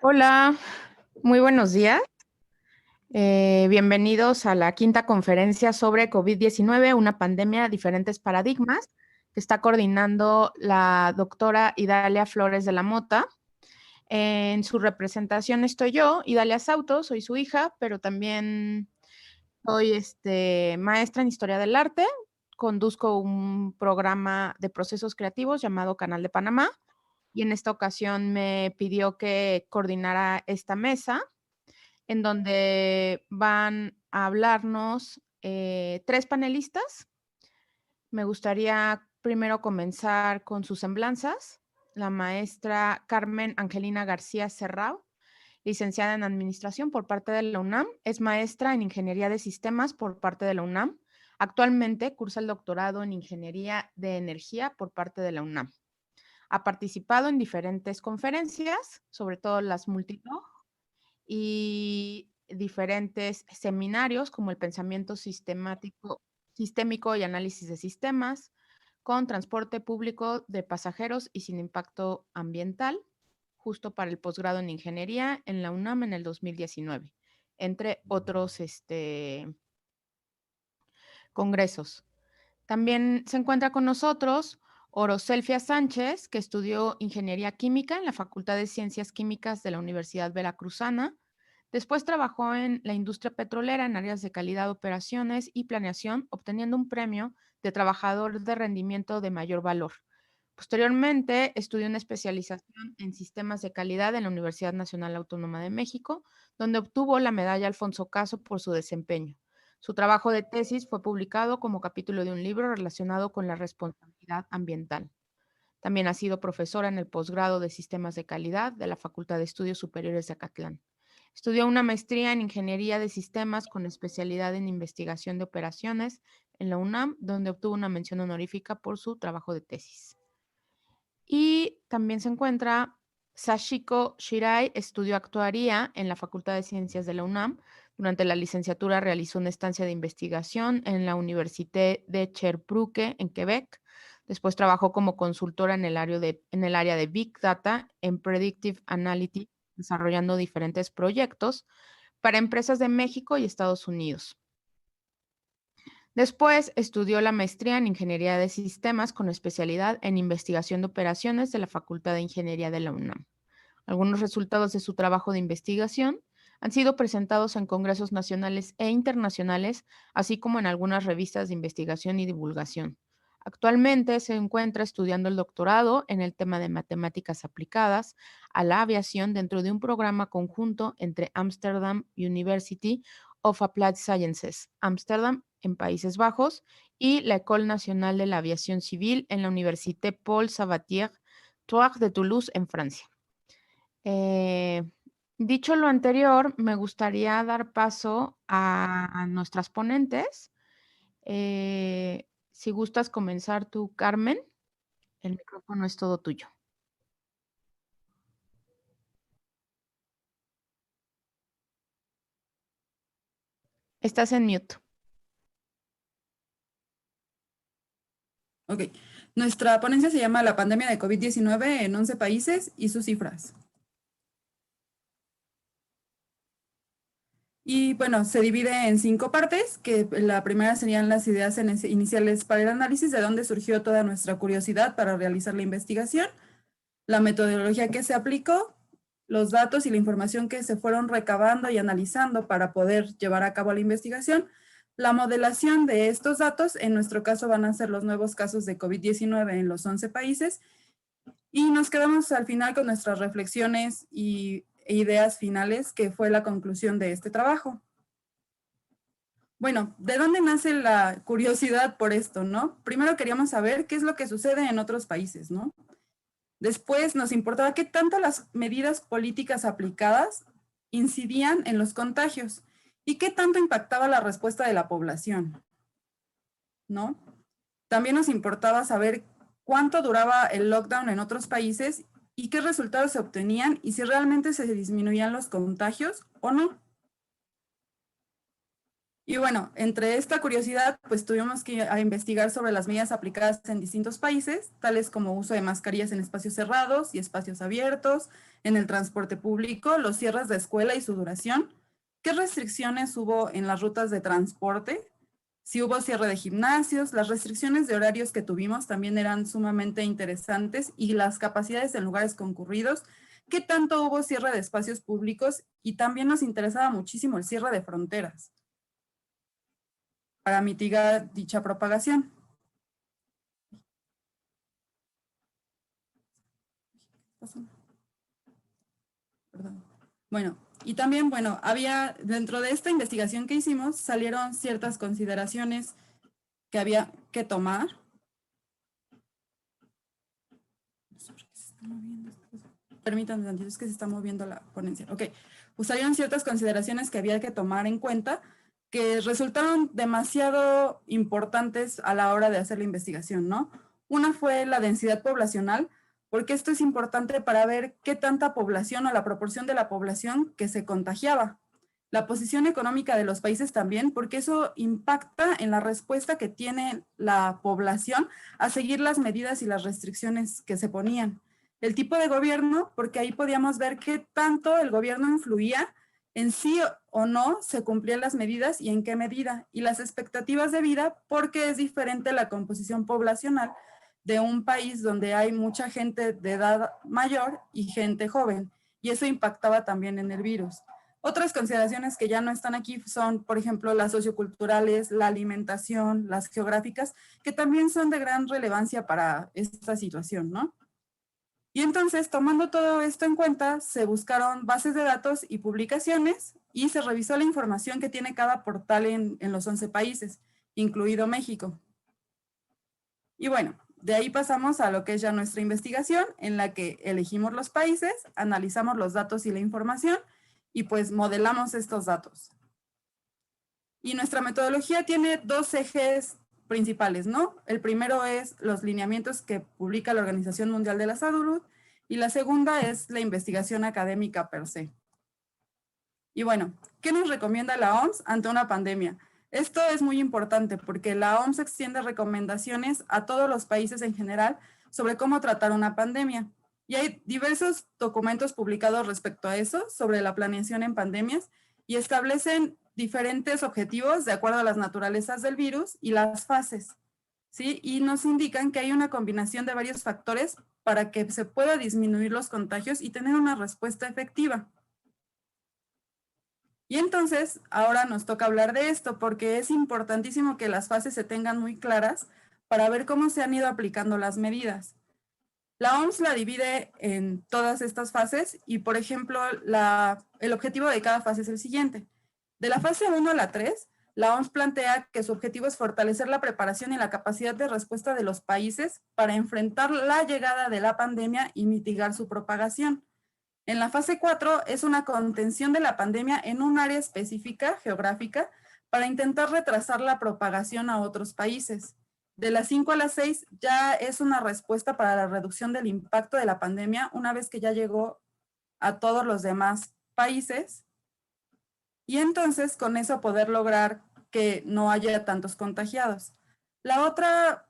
Hola, muy buenos días. Bienvenidos a la quinta conferencia sobre COVID-19, una pandemia, diferentes paradigmas, que está coordinando la doctora Idalia Flores de la Mota. En su representación estoy yo, Idalia Sauto, soy su hija, pero también soy maestra en Historia del Arte. Conduzco un programa de procesos creativos llamado Canal de Panamá y en esta ocasión me pidió que coordinara esta mesa en donde van a hablarnos tres panelistas. Me gustaría primero comenzar con sus semblanzas. La maestra Carmen Angelina García Serrao, licenciada en Administración por parte de la UNAM, es maestra en Ingeniería de Sistemas por parte de la UNAM. Actualmente cursa el doctorado en Ingeniería de Energía por parte de la UNAM. Ha participado en diferentes conferencias, sobre todo las multilog, y diferentes seminarios como el pensamiento sistémico y análisis de sistemas, con transporte público de pasajeros y sin impacto ambiental, justo para el posgrado en ingeniería en la UNAM en el 2019, entre otros congresos. También se encuentra con nosotros Oroselfia Sánchez, que estudió ingeniería química en la Facultad de Ciencias Químicas de la Universidad Veracruzana. Después trabajó en la industria petrolera en áreas de calidad, operaciones y planeación, obteniendo un premio de trabajador de rendimiento de mayor valor. Posteriormente, estudió una especialización en sistemas de calidad en la Universidad Nacional Autónoma de México, donde obtuvo la medalla Alfonso Caso por su desempeño. Su trabajo de tesis fue publicado como capítulo de un libro relacionado con la responsabilidad ambiental. También ha sido profesora en el posgrado de Sistemas de Calidad de la Facultad de Estudios Superiores de Acatlán. Estudió una maestría en Ingeniería de Sistemas con especialidad en Investigación de Operaciones en la UNAM, donde obtuvo una mención honorífica por su trabajo de tesis. Y también se encuentra Sashiko Shirai, estudió actuaría en la Facultad de Ciencias de la UNAM. Durante la licenciatura realizó una estancia de investigación en la Université de Sherbrooke, en Quebec. Después trabajó como consultora en el área de Big Data en Predictive Analytics, desarrollando diferentes proyectos para empresas de México y Estados Unidos. Después estudió la maestría en Ingeniería de Sistemas con especialidad en Investigación de Operaciones de la Facultad de Ingeniería de la UNAM. Algunos resultados de su trabajo de investigación han sido presentados en congresos nacionales e internacionales, así como en algunas revistas de investigación y divulgación. Actualmente se encuentra estudiando el doctorado en el tema de matemáticas aplicadas a la aviación dentro de un programa conjunto entre Amsterdam University of Applied Sciences, Ámsterdam, en Países Bajos, y la École Nationale de la Aviación Civil en la Université Paul Sabatier, Troyes de Toulouse, en Francia. Eh, Dicho lo anterior, me gustaría dar paso a nuestras ponentes. Si gustas comenzar tú, Carmen, el micrófono es todo tuyo. Estás en mute. Ok. Nuestra ponencia se llama La pandemia de COVID-19 en 11 países y sus cifras. Y bueno, se divide en 5 partes, que la primera serían las ideas iniciales para el análisis, de dónde surgió toda nuestra curiosidad para realizar la investigación, la metodología que se aplicó, los datos y la información que se fueron recabando y analizando para poder llevar a cabo la investigación, la modelación de estos datos, en nuestro caso van a ser los nuevos casos de COVID-19 en los 11 países, y nos quedamos al final con nuestras reflexiones e ideas finales, que fue la conclusión de este trabajo. Bueno, ¿de dónde nace la curiosidad por esto, no? Primero queríamos saber qué es lo que sucede en otros países, ¿no? Después nos importaba qué tanto las medidas políticas aplicadas incidían en los contagios y qué tanto impactaba la respuesta de la población, ¿no? También nos importaba saber cuánto duraba el lockdown en otros países y qué resultados se obtenían y si realmente se disminuían los contagios o no. Y bueno, entre esta curiosidad, pues tuvimos que investigar sobre las medidas aplicadas en distintos países, tales como uso de mascarillas en espacios cerrados y espacios abiertos, en el transporte público, los cierres de escuela y su duración, qué restricciones hubo en las rutas de transporte, si hubo cierre de gimnasios, las restricciones de horarios que tuvimos también eran sumamente interesantes y las capacidades en lugares concurridos, qué tanto hubo cierre de espacios públicos y también nos interesaba muchísimo el cierre de fronteras para mitigar dicha propagación. Perdón. Bueno, y también, había, dentro de esta investigación que hicimos, salieron ciertas consideraciones que había que tomar. Permítanme tantito, es que se está moviendo la ponencia. Ok, pues salieron ciertas consideraciones que había que tomar en cuenta que resultaron demasiado importantes a la hora de hacer la investigación, ¿no? Una fue la densidad poblacional, porque esto es importante para ver qué tanta población o la proporción de la población que se contagiaba. La posición económica de los países también, porque eso impacta en la respuesta que tiene la población a seguir las medidas y las restricciones que se ponían. El tipo de gobierno, porque ahí podíamos ver qué tanto el gobierno influía en sí o no se cumplían las medidas y en qué medida. Y las expectativas de vida, porque es diferente la composición poblacional de un país donde hay mucha gente de edad mayor y gente joven. Y eso impactaba también en el virus. Otras consideraciones que ya no están aquí son, por ejemplo, las socioculturales, la alimentación, las geográficas, que también son de gran relevancia para esta situación, ¿no? Y entonces, tomando todo esto en cuenta, se buscaron bases de datos y publicaciones y se revisó la información que tiene cada portal en los 11 países, incluido México. Y bueno, de ahí pasamos a lo que es ya nuestra investigación, en la que elegimos los países, analizamos los datos y la información, y pues modelamos estos datos. Y nuestra metodología tiene dos ejes principales, ¿no? El primero es los lineamientos que publica la Organización Mundial de la Salud y la segunda es la investigación académica per se. Y bueno, ¿qué nos recomienda la OMS ante una pandemia? Esto es muy importante porque la OMS extiende recomendaciones a todos los países en general sobre cómo tratar una pandemia. Y hay diversos documentos publicados respecto a eso, sobre la planeación en pandemias, y establecen diferentes objetivos de acuerdo a las naturalezas del virus y las fases, ¿sí? Y nos indican que hay una combinación de varios factores para que se pueda disminuir los contagios y tener una respuesta efectiva. Y entonces, ahora nos toca hablar de esto porque es importantísimo que las fases se tengan muy claras para ver cómo se han ido aplicando las medidas. La OMS la divide en todas estas fases y, por ejemplo, el objetivo de cada fase es el siguiente. De la fase 1 a la 3, la OMS plantea que su objetivo es fortalecer la preparación y la capacidad de respuesta de los países para enfrentar la llegada de la pandemia y mitigar su propagación. En la fase 4 es una contención de la pandemia en un área específica geográfica para intentar retrasar la propagación a otros países. De las 5 a las 6 ya es una respuesta para la reducción del impacto de la pandemia una vez que ya llegó a todos los demás países. Y entonces con eso poder lograr que no haya tantos contagiados. La otra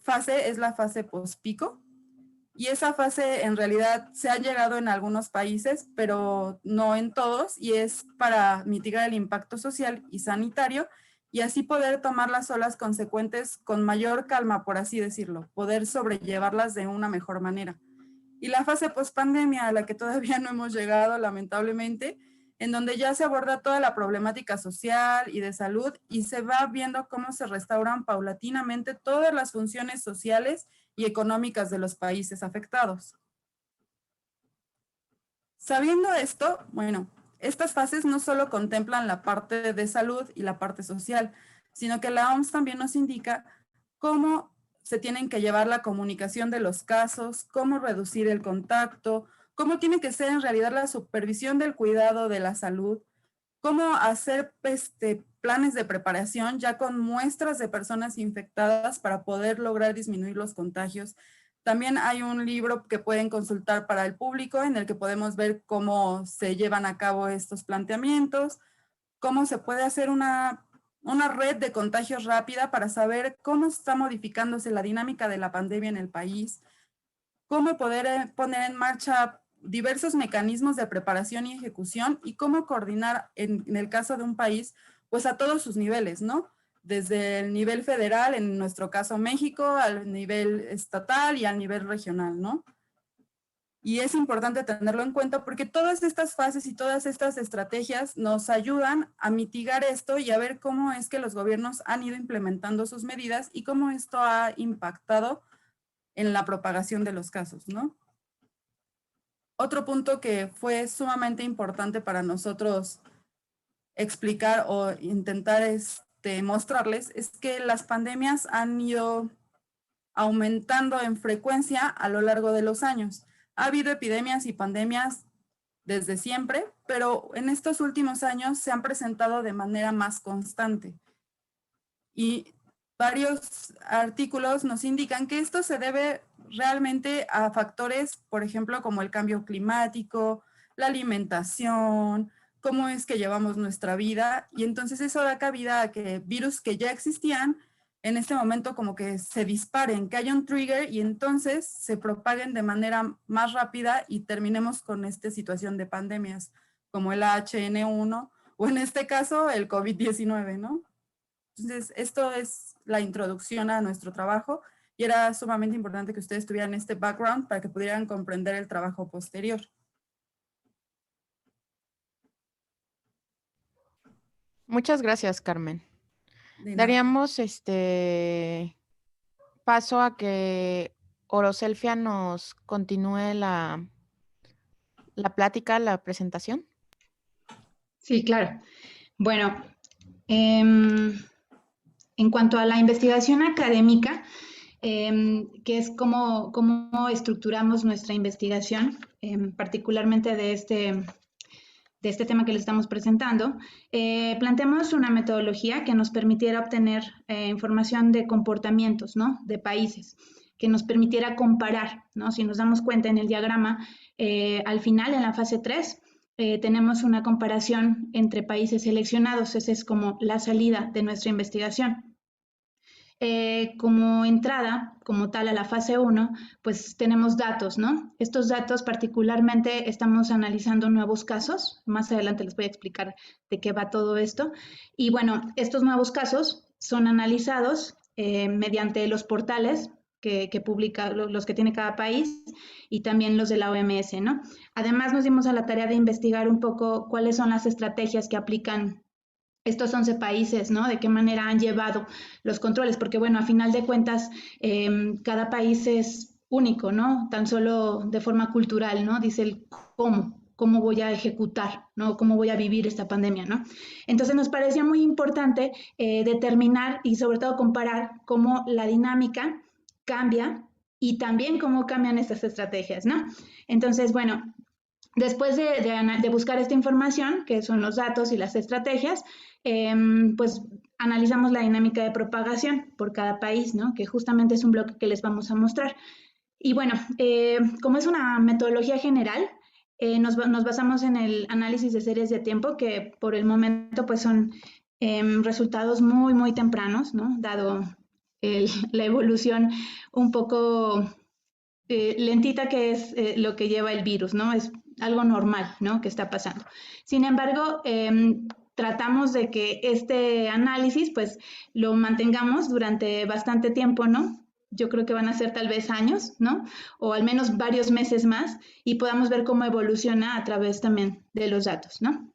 fase es la fase post-pico. Y esa fase en realidad se ha llegado en algunos países, pero no en todos, y es para mitigar el impacto social y sanitario y así poder tomar las olas consecuentes con mayor calma, por así decirlo, poder sobrellevarlas de una mejor manera. Y la fase post-pandemia, a la que todavía no hemos llegado, lamentablemente, en donde ya se aborda toda la problemática social y de salud y se va viendo cómo se restauran paulatinamente todas las funciones sociales y económicas de los países afectados. Sabiendo esto, bueno, estas fases no solo contemplan la parte de salud y la parte social, sino que la OMS también nos indica cómo se tienen que llevar la comunicación de los casos, cómo reducir el contacto, cómo tiene que ser en realidad la supervisión del cuidado de la salud, cómo hacer planes de preparación ya con muestras de personas infectadas para poder lograr disminuir los contagios. También hay un libro que pueden consultar para el público en el que podemos ver cómo se llevan a cabo estos planteamientos, cómo se puede hacer una red de contagios rápida para saber cómo está modificándose la dinámica de la pandemia en el país, cómo poder poner en marcha diversos mecanismos de preparación y ejecución y cómo coordinar en el caso de un país, pues a todos sus niveles, ¿no? Desde el nivel federal, en nuestro caso México, al nivel estatal y al nivel regional, ¿no? Y es importante tenerlo en cuenta porque todas estas fases y todas estas estrategias nos ayudan a mitigar esto y a ver cómo es que los gobiernos han ido implementando sus medidas y cómo esto ha impactado en la propagación de los casos, ¿no? Otro punto que fue sumamente importante para nosotros explicar o intentar mostrarles es que las pandemias han ido aumentando en frecuencia a lo largo de los años. Ha habido epidemias y pandemias desde siempre, pero en estos últimos años se han presentado de manera más constante. Y varios artículos nos indican que esto se debe realmente a factores, por ejemplo, como el cambio climático, la alimentación, cómo es que llevamos nuestra vida, y entonces eso da cabida a que virus que ya existían, en este momento como que se disparen, que haya un trigger y entonces se propaguen de manera más rápida y terminemos con esta situación de pandemias, como el H1N1 o en este caso el COVID-19, ¿no? Entonces, esto es la introducción a nuestro trabajo y era sumamente importante que ustedes tuvieran este background para que pudieran comprender el trabajo posterior. Muchas gracias, Carmen. Daríamos paso a que Oroselfia nos continúe la plática, la presentación. Sí, claro. Bueno, en cuanto a la investigación académica, que es cómo estructuramos nuestra investigación, particularmente de este tema que les estamos presentando, planteamos una metodología que nos permitiera obtener información de comportamientos, ¿no? De países, que nos permitiera comparar, ¿no? Si nos damos cuenta en el diagrama, al final, en la fase 3, tenemos una comparación entre países seleccionados. Esa es como la salida de nuestra investigación. Como entrada, como tal, a la fase 1, pues tenemos datos, ¿no? Estos datos particularmente estamos analizando nuevos casos. Más adelante les voy a explicar de qué va todo esto. Y bueno, estos nuevos casos son analizados mediante los portales que publica, los que tiene cada país y también los de la OMS, ¿no? Además nos dimos a la tarea de investigar un poco cuáles son las estrategias que aplican estos 11 países, ¿no? De qué manera han llevado los controles, porque bueno, a final de cuentas, cada país es único, ¿no? Tan solo de forma cultural, ¿no? Dice el cómo voy a ejecutar, ¿no? Cómo voy a vivir esta pandemia, ¿no? Entonces nos parecía muy importante determinar y sobre todo comparar cómo la dinámica cambia y también cómo cambian estas estrategias, ¿no? Entonces, bueno, después de buscar esta información, que son los datos y las estrategias, pues analizamos la dinámica de propagación por cada país, ¿no? Que justamente es un bloque que les vamos a mostrar. Y bueno, como es una metodología general, nos basamos en el análisis de series de tiempo, que por el momento pues son resultados muy, muy tempranos, ¿no? Dado la evolución un poco lentita que es lo que lleva el virus, ¿no? Es algo normal, ¿no? Que está pasando. Sin embargo, tratamos de que este análisis, pues, lo mantengamos durante bastante tiempo, ¿no? Yo creo que van a ser tal vez años, ¿no? O al menos varios meses más y podamos ver cómo evoluciona a través también de los datos, ¿no?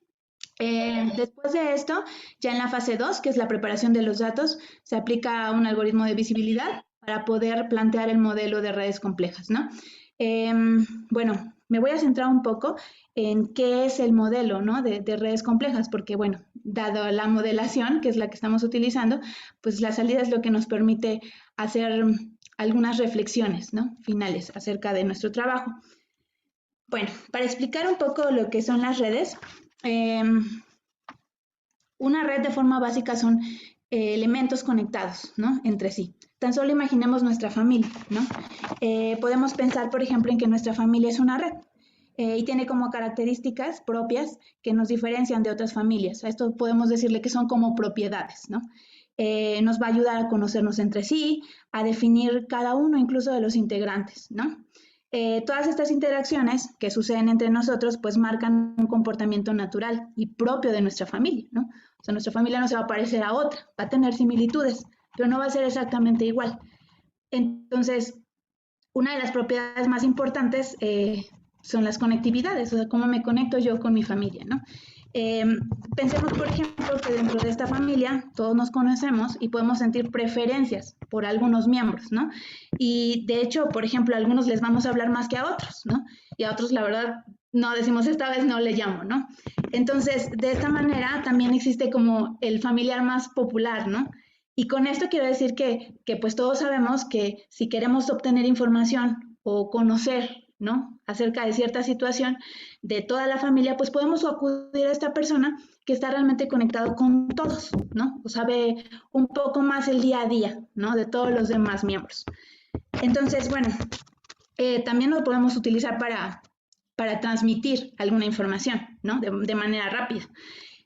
Después de esto, ya en la fase 2, que es la preparación de los datos, se aplica un algoritmo de visibilidad para poder plantear el modelo de redes complejas, ¿no? Bueno, me voy a centrar un poco en qué es el modelo, ¿no? de redes complejas, porque, bueno, dado la modelación, que es la que estamos utilizando, pues la salida es lo que nos permite hacer algunas reflexiones, ¿no? Finales acerca de nuestro trabajo. Bueno, para explicar un poco lo que son las redes, una red de forma básica son elementos conectados, ¿no? Entre sí. Tan solo imaginemos nuestra familia, ¿no? Podemos pensar, por ejemplo, en que nuestra familia es una red y tiene como características propias que nos diferencian de otras familias. A esto podemos decirle que son como propiedades, ¿no? Nos va a ayudar a conocernos entre sí, a definir cada uno incluso de los integrantes, ¿no? Todas estas interacciones que suceden entre nosotros pues marcan un comportamiento natural y propio de nuestra familia, ¿no? O sea, nuestra familia no se va a parecer a otra, va a tener similitudes, pero no va a ser exactamente igual. Entonces, una de las propiedades más importantes son las conectividades, o sea, cómo me conecto yo con mi familia, ¿no? Pensemos, por ejemplo, que dentro de esta familia todos nos conocemos y podemos sentir preferencias por algunos miembros, ¿no? Y de hecho, por ejemplo, a algunos les vamos a hablar más que a otros, ¿no? Y a otros, la verdad, no decimos esta vez no le llamo, ¿no? Entonces, de esta manera también existe como el familiar más popular, ¿no? Y con esto quiero decir que pues todos sabemos que si queremos obtener información o conocer, ¿no?, acerca de cierta situación de toda la familia, pues podemos acudir a esta persona que está realmente conectado con todos, ¿no? O sabe un poco más el día a día, ¿no?, de todos los demás miembros. Entonces, bueno, también lo podemos utilizar para transmitir alguna información, ¿no?, de manera rápida.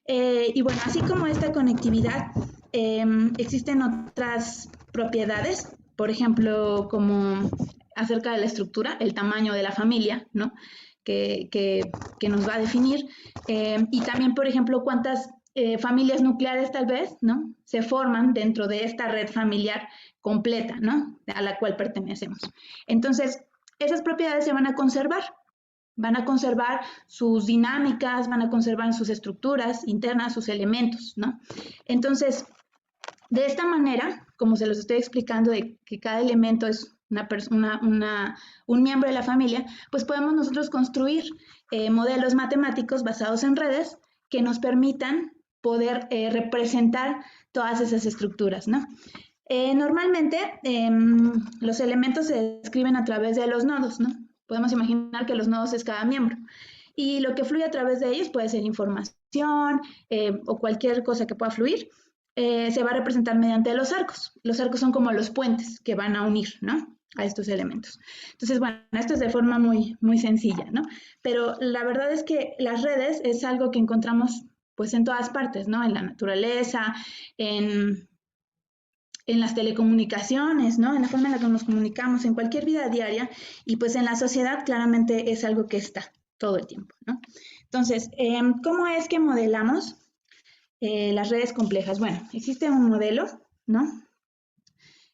Y bueno, así como esta conectividad, existen otras propiedades, por ejemplo, como acerca de la estructura, el tamaño de la familia, ¿no?, que nos va a definir, y también, por ejemplo, cuántas familias nucleares tal vez, ¿no?, se forman dentro de esta red familiar completa, ¿no?, a la cual pertenecemos. Entonces, esas propiedades se van a conservar sus dinámicas, van a conservar sus estructuras internas, sus elementos, ¿no? Entonces, de esta manera, como se los estoy explicando, de que cada elemento es un miembro de la familia, pues podemos nosotros construir modelos matemáticos basados en redes que nos permitan poder representar todas esas estructuras, ¿no? Normalmente, los elementos se describen a través de los nodos, ¿no? Podemos imaginar que los nodos es cada miembro. Y lo que fluye a través de ellos puede ser información o cualquier cosa que pueda fluir. Se va a representar mediante los arcos. Los arcos son como los puentes que van a unir, ¿no?, a estos elementos. Entonces, bueno, esto es de forma muy, muy sencilla, ¿no? Pero la verdad es que las redes es algo que encontramos pues en todas partes, ¿no? En la naturaleza, en las telecomunicaciones, ¿no?, en la forma en la que nos comunicamos, en cualquier vida diaria, y pues en la sociedad claramente es algo que está todo el tiempo, ¿no? Entonces, ¿cómo es que modelamos las redes complejas? Bueno, existe un modelo, ¿no?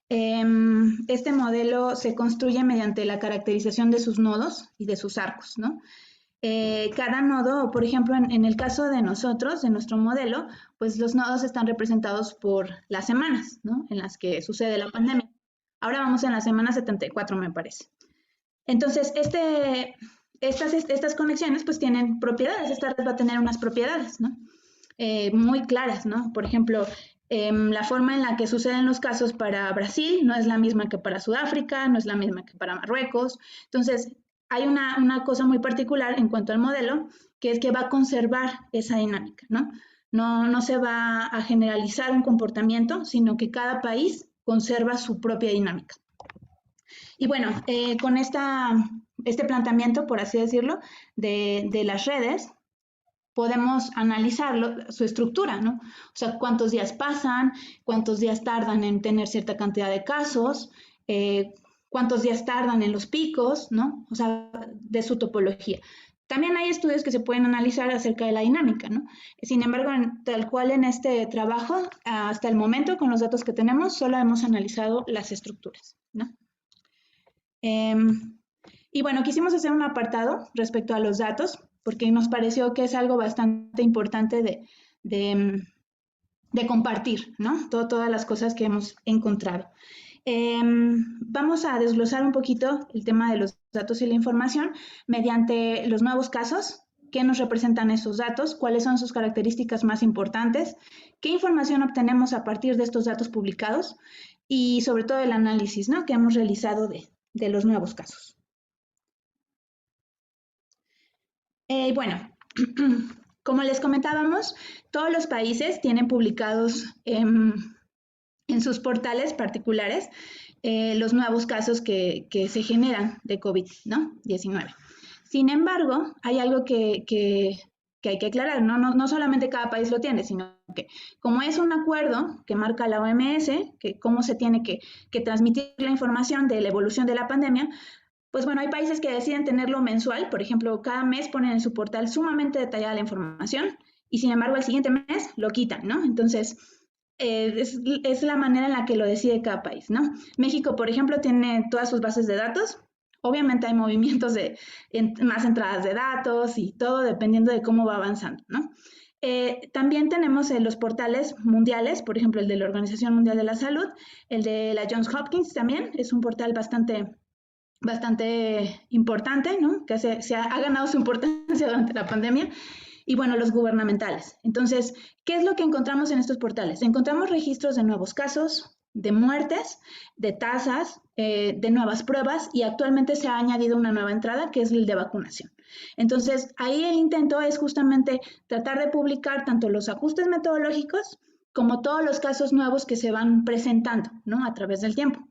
Este modelo se construye mediante la caracterización de sus nodos y de sus arcos, ¿no? Cada nodo, por ejemplo, en el caso de nosotros, de nuestro modelo, pues los nodos están representados por las semanas, ¿no?, en las que sucede la pandemia. Ahora vamos en la semana 74, me parece. Entonces, estas conexiones pues tienen propiedades. Esta red va a tener unas propiedades, ¿no?, muy claras, ¿no? Por ejemplo, la forma en la que suceden los casos para Brasil no es la misma que para Sudáfrica, no es la misma que para Marruecos. Entonces, hay una cosa muy particular en cuanto al modelo, que es que va a conservar esa dinámica, ¿no? No se va a generalizar un comportamiento, sino que cada país conserva su propia dinámica. Y bueno, con este planteamiento, por así decirlo, de las redes, podemos analizarlo, su estructura, ¿no? O sea, cuántos días pasan, cuántos días tardan en tener cierta cantidad de casos, cuántos días tardan en los picos, ¿no? O sea, de su topología. También hay estudios que se pueden analizar acerca de la dinámica, ¿no? Sin embargo, tal cual en este trabajo, hasta el momento, con los datos que tenemos, solo hemos analizado las estructuras, ¿no? Y bueno, quisimos hacer un apartado respecto a los datos, porque nos pareció que es algo bastante importante de compartir, ¿no? Todas las cosas que hemos encontrado. Vamos a desglosar un poquito el tema de los datos y la información mediante los nuevos casos, qué nos representan esos datos, cuáles son sus características más importantes, qué información obtenemos a partir de estos datos publicados y sobre todo el análisis, ¿no?, que hemos realizado de los nuevos casos. Bueno, como les comentábamos, todos los países tienen publicados en sus portales particulares los nuevos casos que se generan de COVID-19. Sin embargo, hay algo que hay que aclarar, ¿no? No solamente cada país lo tiene, sino que como es un acuerdo que marca la OMS, que cómo se tiene que transmitir la información de la evolución de la pandemia, Pues bueno, hay países que deciden tenerlo mensual, por ejemplo, cada mes ponen en su portal sumamente detallada la información y sin embargo el siguiente mes lo quitan, ¿no? Entonces, es la manera en la que lo decide cada país, ¿no? México, por ejemplo, tiene todas sus bases de datos. Obviamente hay movimientos de más entradas de datos y todo dependiendo de cómo va avanzando, ¿no? También tenemos los portales mundiales, por ejemplo, el de la Organización Mundial de la Salud, el de la Johns Hopkins también, es un portal bastante importante, ¿no? Que ha ganado su importancia durante la pandemia. Y bueno, los gubernamentales. Entonces, ¿qué es lo que encontramos en estos portales? Encontramos registros de nuevos casos, de muertes, de tasas, de nuevas pruebas y actualmente se ha añadido una nueva entrada que es el de vacunación. Entonces, ahí el intento es justamente tratar de publicar tanto los ajustes metodológicos como todos los casos nuevos que se van presentando, ¿no? A través del tiempo.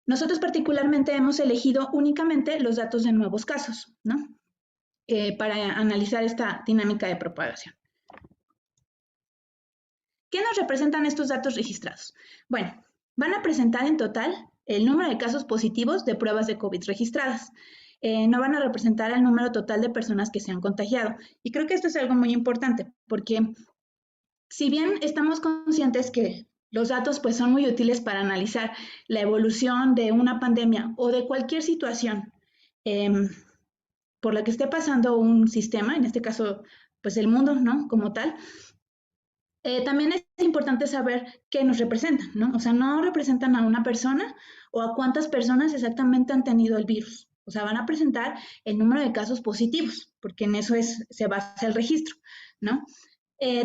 Nosotros particularmente hemos elegido únicamente los datos de nuevos casos, ¿no? Para analizar esta dinámica de propagación. ¿Qué nos representan estos datos registrados? Bueno, van a presentar en total el número de casos positivos de pruebas de COVID registradas. No van a representar el número total de personas que se han contagiado. Y creo que esto es algo muy importante, porque si bien estamos conscientes que los datos pues, son muy útiles para analizar la evolución de una pandemia o de cualquier situación por la que esté pasando un sistema, en este caso, pues el mundo, ¿no? Como tal, también es importante saber qué nos representan, ¿no? O sea, no representan a una persona o a cuántas personas exactamente han tenido el virus. O sea, van a presentar el número de casos positivos, porque en eso se basa el registro, ¿no?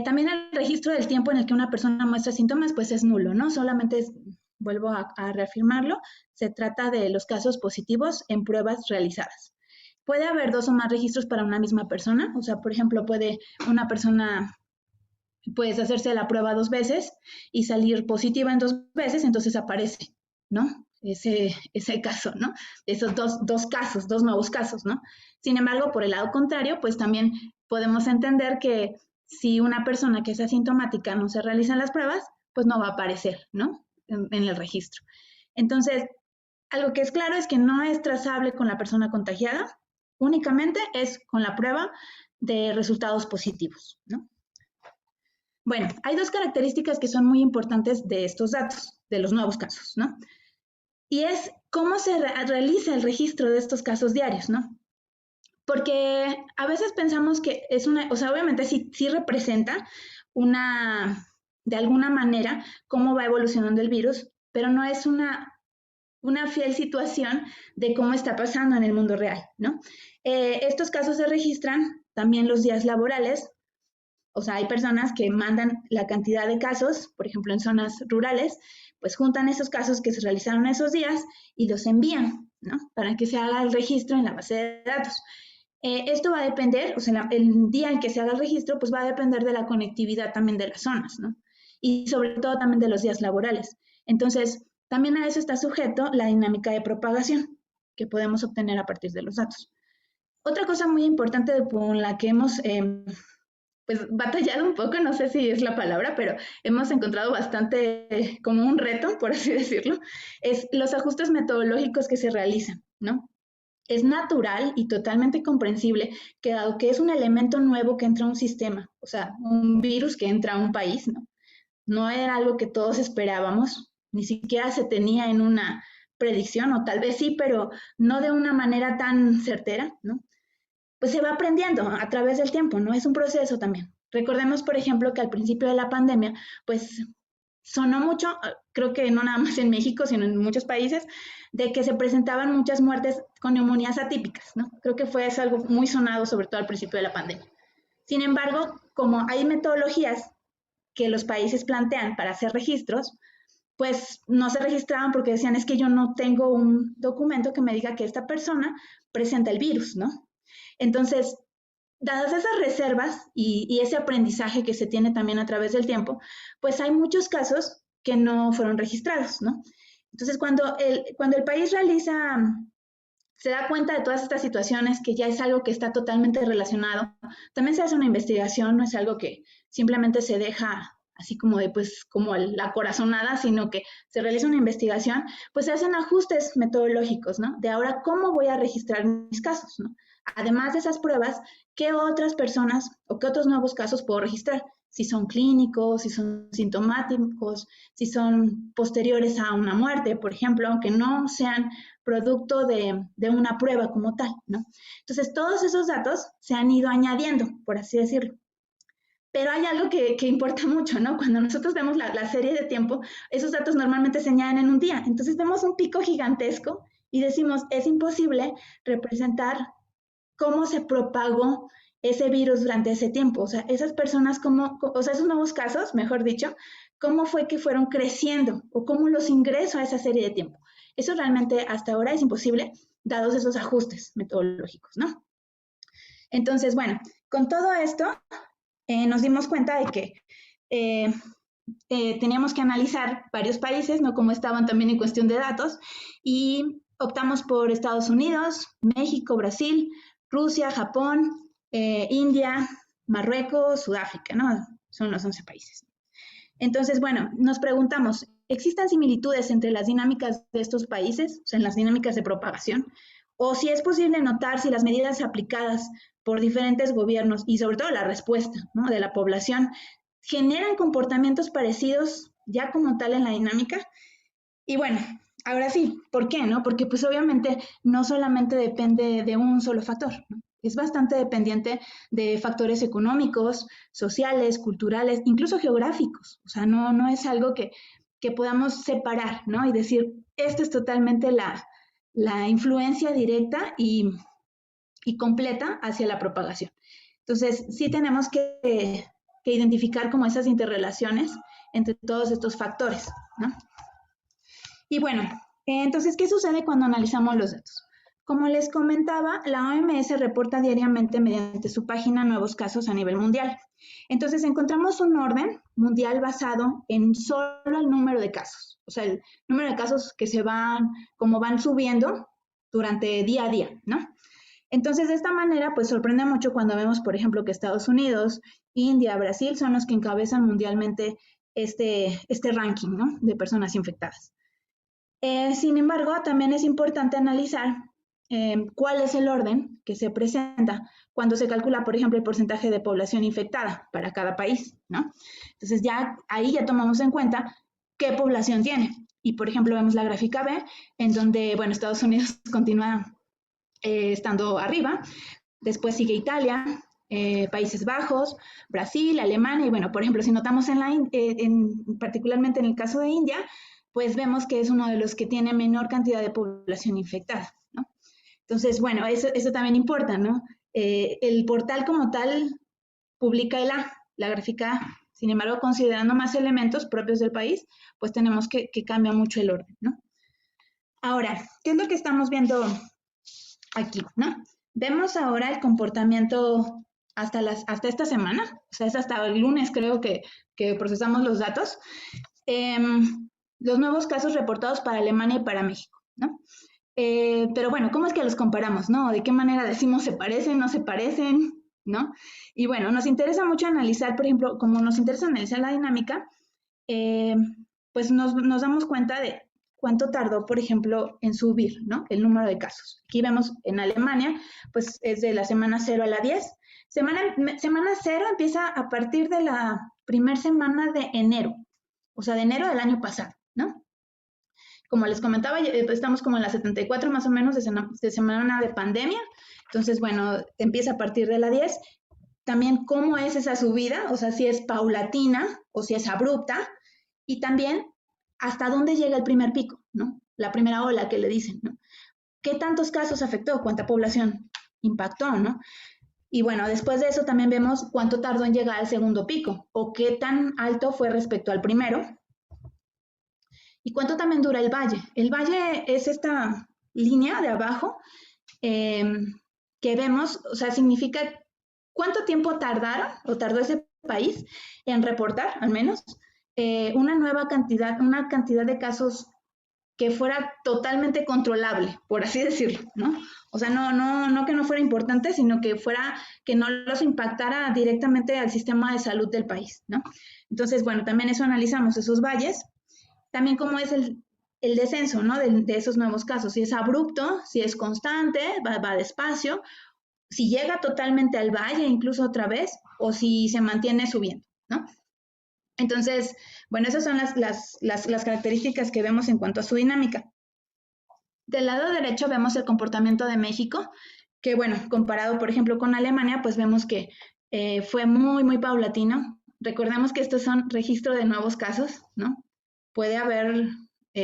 También el registro del tiempo en el que una persona muestra síntomas, pues es nulo, ¿no? Solamente vuelvo a reafirmarlo, se trata de los casos positivos en pruebas realizadas. Puede haber 2 o más registros para una misma persona, o sea, por ejemplo, una persona puede hacerse la prueba 2 veces y salir positiva en 2 veces, entonces aparece, ¿no? Ese caso, ¿no? Esos dos casos, 2 nuevos casos, ¿no? Sin embargo, por el lado contrario, pues también podemos entender que si una persona que es asintomática no se realizan las pruebas, pues no va a aparecer, ¿no? En el registro. Entonces, algo que es claro es que no es trazable con la persona contagiada, únicamente es con la prueba de resultados positivos, ¿no? Bueno, hay 2 características que son muy importantes de estos datos, de los nuevos casos, ¿no? Y es cómo se realiza el registro de estos casos diarios, ¿no? Porque a veces pensamos que es o sea, obviamente sí representa de alguna manera, cómo va evolucionando el virus, pero no es una fiel situación de cómo está pasando en el mundo real, ¿no? Estos casos se registran también los días laborales, o sea, hay personas que mandan la cantidad de casos, por ejemplo, en zonas rurales, pues juntan esos casos que se realizaron esos días y los envían, ¿no? Para que se haga el registro en la base de datos. Esto va a depender, o sea, el día en que se haga el registro, pues va a depender de la conectividad también de las zonas, ¿no? Y sobre todo también de los días laborales. Entonces, también a eso está sujeto la dinámica de propagación que podemos obtener a partir de los datos. Otra cosa muy importante con la que hemos pues batallado un poco, no sé si es la palabra, pero hemos encontrado bastante como un reto, por así decirlo, es los ajustes metodológicos que se realizan, ¿no? Es natural y totalmente comprensible que dado que es un elemento nuevo que entra a un sistema, o sea, un virus que entra a un país, ¿no? No era algo que todos esperábamos, ni siquiera se tenía en una predicción, o tal vez sí, pero no de una manera tan certera, ¿no? Pues se va aprendiendo a través del tiempo, ¿no? Es un proceso también. Recordemos, por ejemplo, que al principio de la pandemia, pues sonó mucho, creo que no nada más en México, sino en muchos países, de que se presentaban muchas muertes con neumonías atípicas, ¿no? Creo que fue algo muy sonado, sobre todo al principio de la pandemia. Sin embargo, como hay metodologías que los países plantean para hacer registros, pues no se registraban porque decían, es que yo no tengo un documento que me diga que esta persona presenta el virus, ¿no? Entonces, dadas esas reservas y ese aprendizaje que se tiene también a través del tiempo, pues hay muchos casos que no fueron registrados, ¿no? Entonces, cuando el país se da cuenta de todas estas situaciones, que ya es algo que está totalmente relacionado, también se hace una investigación, no es algo que simplemente se deja así como de, pues, como la corazonada, sino que se realiza una investigación, pues se hacen ajustes metodológicos, ¿no? De ahora, ¿cómo voy a registrar mis casos, ¿no? Además de esas pruebas, ¿qué otras personas o qué otros nuevos casos puedo registrar? Si son clínicos, si son sintomáticos, si son posteriores a una muerte, por ejemplo, aunque no sean producto de una prueba como tal, ¿no? Entonces, todos esos datos se han ido añadiendo, por así decirlo. Pero hay algo que importa mucho, ¿no? Cuando nosotros vemos la serie de tiempo, esos datos normalmente se añaden en un día. Entonces vemos un pico gigantesco y decimos, es imposible representar cómo se propagó ese virus durante ese tiempo. O sea, esas personas, o sea, esos nuevos casos, mejor dicho, cómo fue que fueron creciendo o cómo los ingreso a esa serie de tiempo. Eso realmente hasta ahora es imposible, dados esos ajustes metodológicos, ¿no? Entonces, bueno, con todo esto, nos dimos cuenta de que teníamos que analizar varios países, ¿no? Cómo estaban también en cuestión de datos, y optamos por Estados Unidos, México, Brasil, Rusia, Japón, India, Marruecos, Sudáfrica, ¿no? Son los 11 países. Entonces, bueno, nos preguntamos, ¿existen similitudes entre las dinámicas de estos países, o sea, en las dinámicas de propagación? O si es posible notar si las medidas aplicadas por diferentes gobiernos y sobre todo la respuesta, ¿no?, de la población generan comportamientos parecidos ya como tal en la dinámica. Y bueno, ahora sí, ¿por qué, no? Porque pues obviamente no solamente depende de un solo factor, ¿no? Es bastante dependiente de factores económicos, sociales, culturales, incluso geográficos. O sea, no es algo que podamos separar, ¿no? Y decir, esto es totalmente la influencia directa y completa hacia la propagación. Entonces, sí tenemos que identificar como esas interrelaciones entre todos estos factores, ¿no? Y bueno, entonces, ¿qué sucede cuando analizamos los datos? Como les comentaba, la OMS reporta diariamente mediante su página nuevos casos a nivel mundial. Entonces, encontramos un orden mundial basado en solo el número de casos, o sea, el número de casos que como van subiendo durante día a día, ¿no? Entonces, de esta manera, pues sorprende mucho cuando vemos, por ejemplo, que Estados Unidos, India, Brasil son los que encabezan mundialmente este ranking, ¿no?, de personas infectadas. Sin embargo, también es importante analizar cuál es el orden que se presenta cuando se calcula, por ejemplo, el porcentaje de población infectada para cada país, ¿no? Entonces, ahí ya tomamos en cuenta qué población tiene. Y, por ejemplo, vemos la gráfica B, en donde, bueno, Estados Unidos continúa estando arriba, después sigue Italia, Países Bajos, Brasil, Alemania, y bueno, por ejemplo, si notamos particularmente en el caso de India, pues vemos que es uno de los que tiene menor cantidad de población infectada, ¿no? Entonces, bueno, eso también importa, ¿no? El portal como tal publica la gráfica A. Sin embargo, considerando más elementos propios del país, pues tenemos que cambia mucho el orden, ¿no? Ahora, ¿qué es lo que estamos viendo aquí, ¿no? Vemos ahora el comportamiento hasta esta semana, o sea, es hasta el lunes creo que procesamos los datos, los nuevos casos reportados para Alemania y para México, ¿no? Pero bueno, ¿cómo es que los comparamos, no? ¿De qué manera decimos se parecen, no se parecen, no? Y bueno, nos interesa mucho analizar, por ejemplo, como nos interesa analizar la dinámica, pues nos damos cuenta de cuánto tardó, por ejemplo, en subir, ¿no?, el número de casos. Aquí vemos en Alemania, pues es de la semana 0 a la 10. Semana 0 empieza a partir de la primera semana de enero, o sea, de enero del año pasado, ¿no? Como les comentaba, estamos como en la 74 más o menos de semana de pandemia. Entonces, bueno, empieza a partir de la 10. También cómo es esa subida, o sea, si es paulatina o si es abrupta. Y también hasta dónde llega el primer pico, ¿no? La primera ola que le dicen, ¿no? ¿Qué tantos casos afectó? ¿Cuánta población impactó, no? Y bueno, después de eso también vemos cuánto tardó en llegar al segundo pico o qué tan alto fue respecto al primero. ¿Y cuánto también dura el valle? El valle es esta línea de abajo que vemos, o sea, significa cuánto tiempo tardó ese país en reportar, al menos, una cantidad de casos que fuera totalmente controlable, por así decirlo, ¿no? O sea, no que no fuera importante, sino que no los impactara directamente al sistema de salud del país, ¿no? Entonces, bueno, también eso analizamos, esos valles, también cómo es el descenso, ¿no? De esos nuevos casos, si es abrupto, si es constante, va despacio, si llega totalmente al valle, incluso otra vez, o si se mantiene subiendo, ¿no? Entonces, bueno, esas son las características que vemos en cuanto a su dinámica. Del lado derecho vemos el comportamiento de México, que bueno, comparado por ejemplo con Alemania, pues vemos que fue muy, muy paulatino. Recordemos que estos son registros de nuevos casos, ¿no? Puede haber,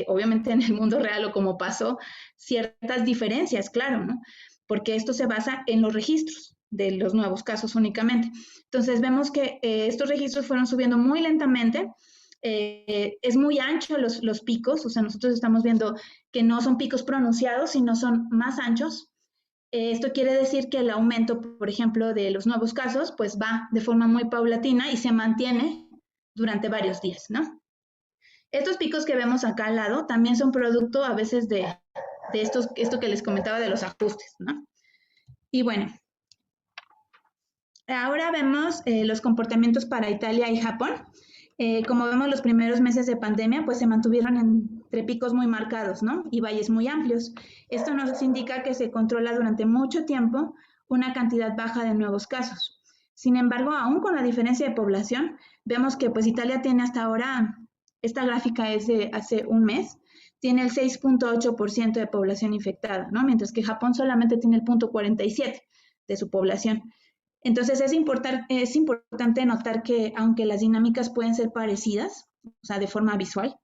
obviamente en el mundo real o como pasó, ciertas diferencias, claro, ¿no? Porque esto se basa en los registros de los nuevos casos únicamente. Entonces vemos que estos registros fueron subiendo muy lentamente. Es muy ancho los picos, o sea, nosotros estamos viendo que no son picos pronunciados, sino son más anchos. Esto quiere decir que el aumento, por ejemplo, de los nuevos casos, pues va de forma muy paulatina y se mantiene durante varios días, ¿no? Estos picos que vemos acá al lado también son producto a veces de esto que les comentaba de los ajustes, ¿no? Y bueno, ahora vemos los comportamientos para Italia y Japón. Como vemos, los primeros meses de pandemia pues se mantuvieron entre picos muy marcados, ¿no? Y valles muy amplios. Esto nos indica que se controla durante mucho tiempo una cantidad baja de nuevos casos. Sin embargo, aún con la diferencia de población, vemos que pues Italia tiene hasta ahora, esta gráfica es de hace un mes, tiene el 6.8% de población infectada, ¿no? Mientras que Japón solamente tiene el 0.47% de su población. Entonces es importante notar que aunque las dinámicas pueden ser parecidas, o sea, de forma visual,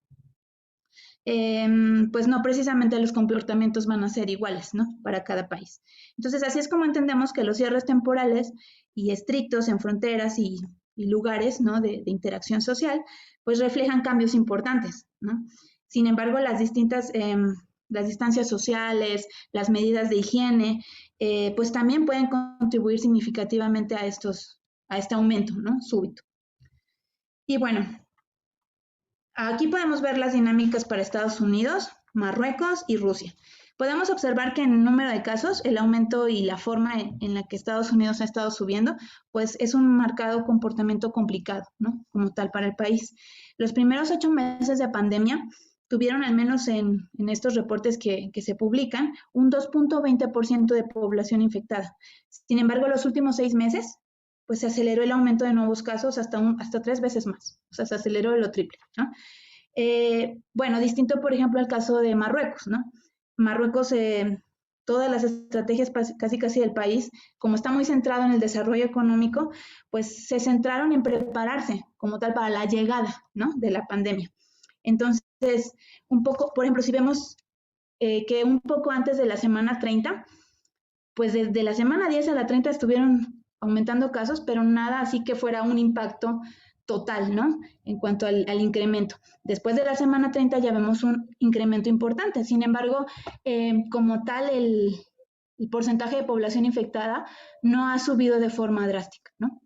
pues no precisamente los comportamientos van a ser iguales, ¿no? Para cada país. Entonces así es como entendemos que los cierres temporales y estrictos en fronteras y lugares, ¿no? de interacción social, pues reflejan cambios importantes, ¿no? Sin embargo, las distancias sociales, las medidas de higiene, pues también pueden contribuir significativamente a este aumento, ¿no? Súbito. Y bueno, aquí podemos ver las dinámicas para Estados Unidos, Marruecos y Rusia. Podemos observar que en el número de casos, el aumento y la forma en la que Estados Unidos ha estado subiendo, pues es un marcado comportamiento complicado, ¿no? Como tal para el país. Los primeros 8 meses de pandemia tuvieron, al menos en estos reportes que se publican, un 2.20% de población infectada. Sin embargo, los últimos 6 meses, pues se aceleró el aumento de nuevos casos hasta 3 veces más. O sea, se aceleró de lo triple, ¿no? Bueno, distinto, por ejemplo, al caso de Marruecos, ¿no? Marruecos, todas las estrategias casi del país, como está muy centrado en el desarrollo económico, pues se centraron en prepararse como tal para la llegada, ¿no? De la pandemia. Entonces, un poco, por ejemplo, si vemos que un poco antes de la semana 30, pues desde la semana 10 a la 30 estuvieron aumentando casos, pero nada así que fuera un impacto total, ¿no? En cuanto al incremento. Después de la semana 30 ya vemos un incremento importante. Sin embargo, como tal, el porcentaje de población infectada no ha subido de forma drástica, ¿no?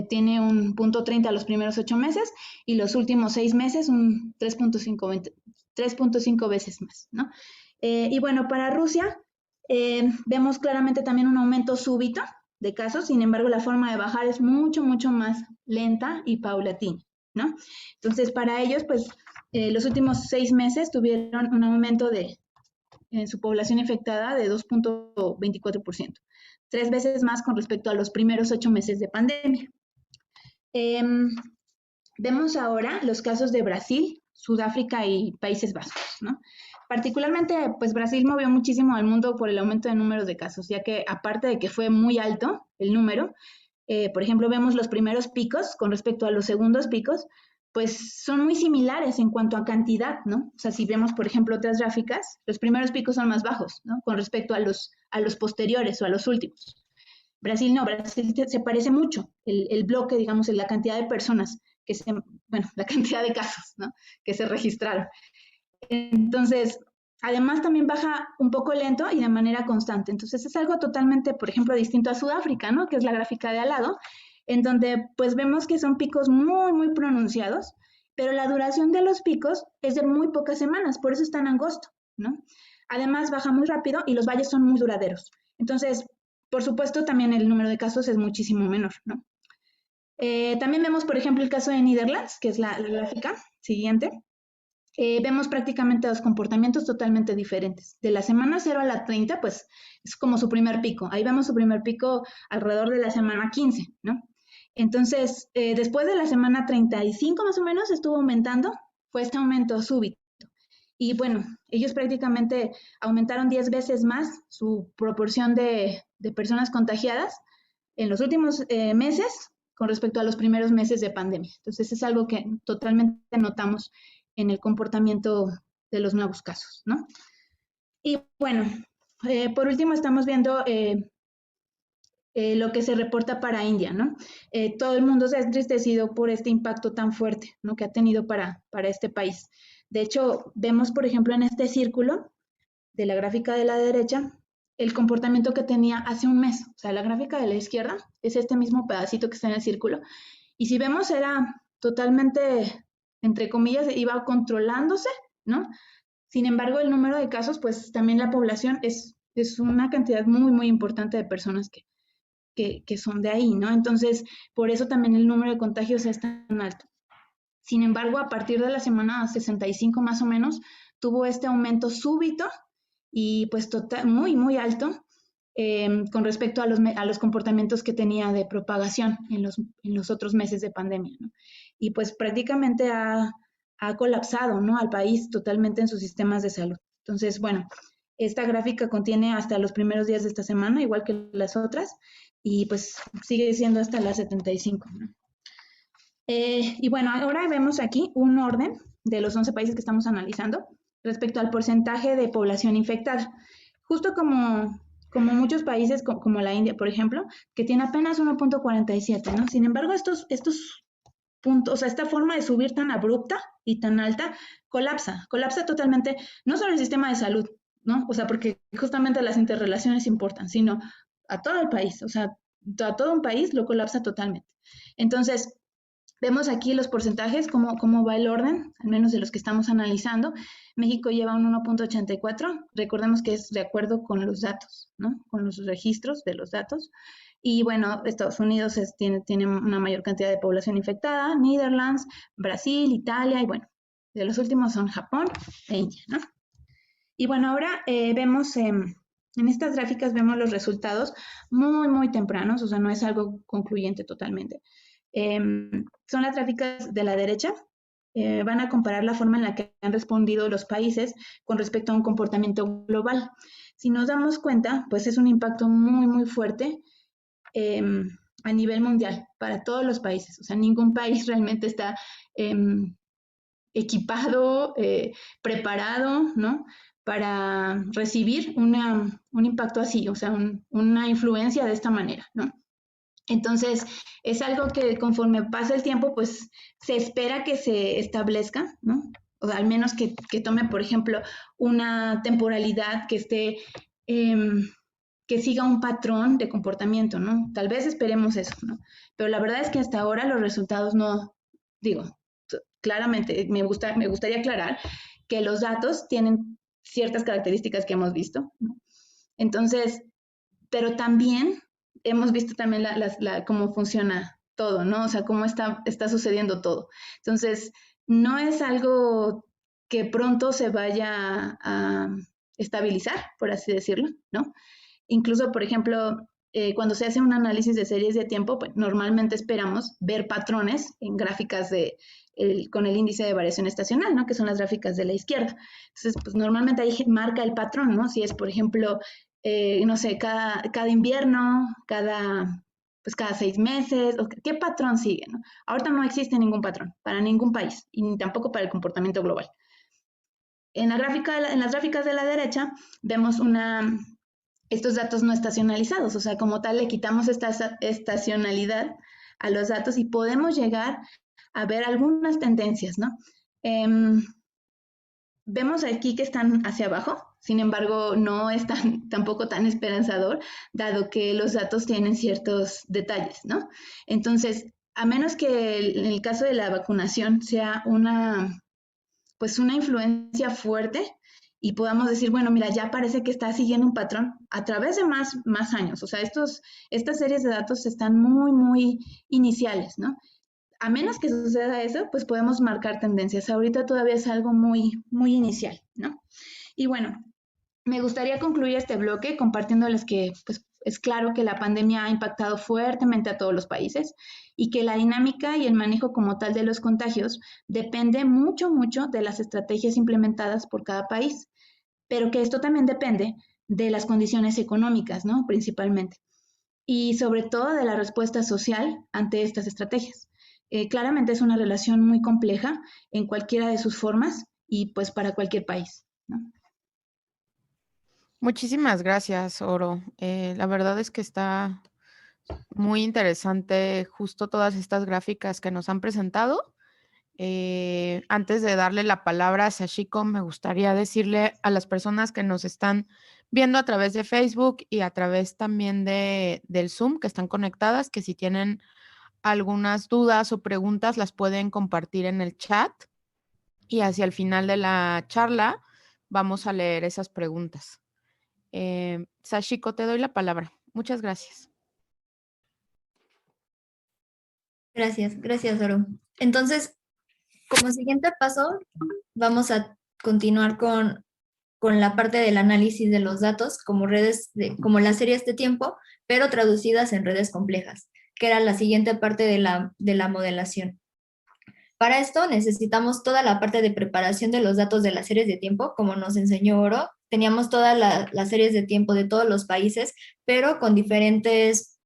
Tiene un 0.30 los primeros 8 meses y los últimos 6 meses un 3.5 veces más, ¿no? Y bueno, para Rusia vemos claramente también un aumento súbito de casos, sin embargo la forma de bajar es mucho más lenta y paulatina, ¿no? Entonces para ellos, pues los últimos 6 meses tuvieron un aumento en su población infectada de 2.24%. 3 veces más con respecto a los primeros 8 meses de pandemia. Vemos ahora los casos de Brasil, Sudáfrica y Países Bajos, ¿no? Particularmente, pues Brasil movió muchísimo al mundo por el aumento de números de casos, ya que aparte de que fue muy alto el número, por ejemplo, vemos los primeros picos con respecto a los segundos picos, pues son muy similares en cuanto a cantidad, ¿no? O sea, si vemos, por ejemplo, otras gráficas, los primeros picos son más bajos, ¿no? Con respecto a los posteriores o a los últimos. Brasil no, Brasil se parece mucho, el bloque, digamos, en la cantidad de personas la cantidad de casos, ¿no? Que se registraron. Entonces, además también baja un poco lento y de manera constante. Entonces, es algo totalmente, por ejemplo, distinto a Sudáfrica, ¿no? Que es la gráfica de al lado, en donde pues vemos que son picos muy pronunciados pero la duración de los picos es de muy pocas semanas, por eso es tan angosto, ¿no? Además, baja muy rápido y los valles son muy duraderos. Entonces, por supuesto, también el número de casos es muchísimo menor, ¿no? También vemos, por ejemplo, el caso de Netherlands, que es la gráfica siguiente. Vemos prácticamente dos comportamientos totalmente diferentes. De la semana 0 a la 30, pues es como su primer pico. Ahí vemos su primer pico alrededor de la semana 15, ¿no? Entonces, después de la semana 35 más o menos estuvo aumentando, fue este aumento súbito. Y bueno, ellos prácticamente aumentaron 10 veces más su proporción de personas contagiadas en los últimos meses con respecto a los primeros meses de pandemia. Entonces, es algo que totalmente notamos en el comportamiento de los nuevos casos, ¿no? Y bueno, por último estamos viendo lo que se reporta para India, ¿no? Todo el mundo se ha entristecido por este impacto tan fuerte, ¿no?, que ha tenido para este país. De hecho, vemos, por ejemplo, en este círculo de la gráfica de la derecha, el comportamiento que tenía hace un mes. O sea, la gráfica de la izquierda es este mismo pedacito que está en el círculo. Y si vemos, era totalmente, entre comillas, iba controlándose, ¿no? Sin embargo, el número de casos, pues también la población es una cantidad muy, muy importante de personas que son de ahí, ¿no? Entonces, por eso también el número de contagios es tan alto. Sin embargo, a partir de la semana 65 más o menos, tuvo este aumento súbito y pues muy, muy alto con respecto a los comportamientos que tenía de propagación en los otros meses de pandemia, ¿no? Y pues prácticamente ha colapsado, ¿no?, al país totalmente en sus sistemas de salud. Entonces, bueno, esta gráfica contiene hasta los primeros días de esta semana, igual que las otras, y pues sigue siendo hasta las 75, ¿no? Y bueno, ahora vemos aquí un orden de los 11 países que estamos analizando respecto al porcentaje de población infectada. Justo como muchos países, como la India, por ejemplo, que tiene apenas 1.47, ¿no? Sin embargo, estos puntos, o sea, esta forma de subir tan abrupta y tan alta, colapsa totalmente, no solo el sistema de salud, ¿no? O sea, porque justamente las interrelaciones importan, sino a todo el país, o sea, a todo un país lo colapsa totalmente. Entonces, vemos aquí los porcentajes, cómo va el orden, al menos de los que estamos analizando. México lleva un 1.84, recordemos que es de acuerdo con los datos, ¿no?, con los registros de los datos. Y bueno, Estados Unidos tiene una mayor cantidad de población infectada, Netherlands, Brasil, Italia, y bueno, de los últimos son Japón e India, ¿no? Y bueno, ahora vemos, en estas gráficas vemos los resultados muy, muy tempranos, o sea, no es algo concluyente totalmente. Son las gráficas de la derecha, van a comparar la forma en la que han respondido los países con respecto a un comportamiento global. Si nos damos cuenta, pues es un impacto muy, muy fuerte a nivel mundial para todos los países. O sea, ningún país realmente está equipado, preparado, ¿no?, para recibir un impacto así, o sea, una influencia de esta manera, ¿no? Entonces, es algo que conforme pasa el tiempo, pues se espera que se establezca, ¿no? O sea, al menos que tome, por ejemplo, una temporalidad que esté, que siga un patrón de comportamiento, ¿no? Tal vez esperemos eso, ¿no? Pero la verdad es que hasta ahora los resultados no, digo, claramente me gustaría aclarar que los datos tienen ciertas características que hemos visto, ¿no? Entonces, pero también hemos visto también cómo funciona todo, ¿no? O sea, cómo está sucediendo todo. Entonces, no es algo que pronto se vaya a estabilizar, por así decirlo, ¿no? Incluso, por ejemplo, cuando se hace un análisis de series de tiempo, pues normalmente esperamos ver patrones en gráficas con el índice de variación estacional, ¿no?, que son las gráficas de la izquierda. Entonces, pues normalmente ahí marca el patrón, ¿no? Si es, por ejemplo, no sé, cada invierno, cada 6 meses, ¿qué patrón sigue, no? Ahorita no existe ningún patrón para ningún país y ni tampoco para el comportamiento global. En las gráficas de la derecha vemos estos datos no estacionalizados, o sea, como tal le quitamos esta estacionalidad a los datos y podemos llegar a ver algunas tendencias, ¿no? Vemos aquí que están hacia abajo, sin embargo, no es tampoco tan esperanzador, dado que los datos tienen ciertos detalles, ¿no? Entonces, a menos que en el caso de la vacunación sea pues una influencia fuerte y podamos decir, bueno, mira, ya parece que está siguiendo un patrón a través de más años. O sea, estas series de datos están muy, muy iniciales, ¿no? A menos que suceda eso, pues podemos marcar tendencias. Ahorita todavía es algo muy, muy inicial, ¿no? Y bueno, me gustaría concluir este bloque compartiéndoles que pues, es claro que la pandemia ha impactado fuertemente a todos los países y que la dinámica y el manejo como tal de los contagios depende mucho, mucho de las estrategias implementadas por cada país, pero que esto también depende de las condiciones económicas, ¿no? Principalmente. Y sobre todo de la respuesta social ante estas estrategias. Claramente es una relación muy compleja en cualquiera de sus formas y pues para cualquier país, ¿no? Muchísimas gracias, Oro. La verdad es que está muy interesante justo todas estas gráficas que nos han presentado. Antes de darle la palabra a Sashiko, me gustaría decirle a las personas que nos están viendo a través de Facebook y a través también del Zoom, que están conectadas, que si tienen algunas dudas o preguntas las pueden compartir en el chat y hacia el final de la charla vamos a leer esas preguntas. Sashiko, te doy la palabra. Muchas gracias. Gracias, Oro. Entonces, como siguiente paso, vamos a continuar con la parte del análisis de los datos como como las series de tiempo, pero traducidas en redes complejas, que era la siguiente parte de la modelación. Para esto necesitamos toda la parte de preparación de los datos de las series de tiempo, como nos enseñó Oro. Teníamos todas las series de tiempo de todos los países, pero con diferentes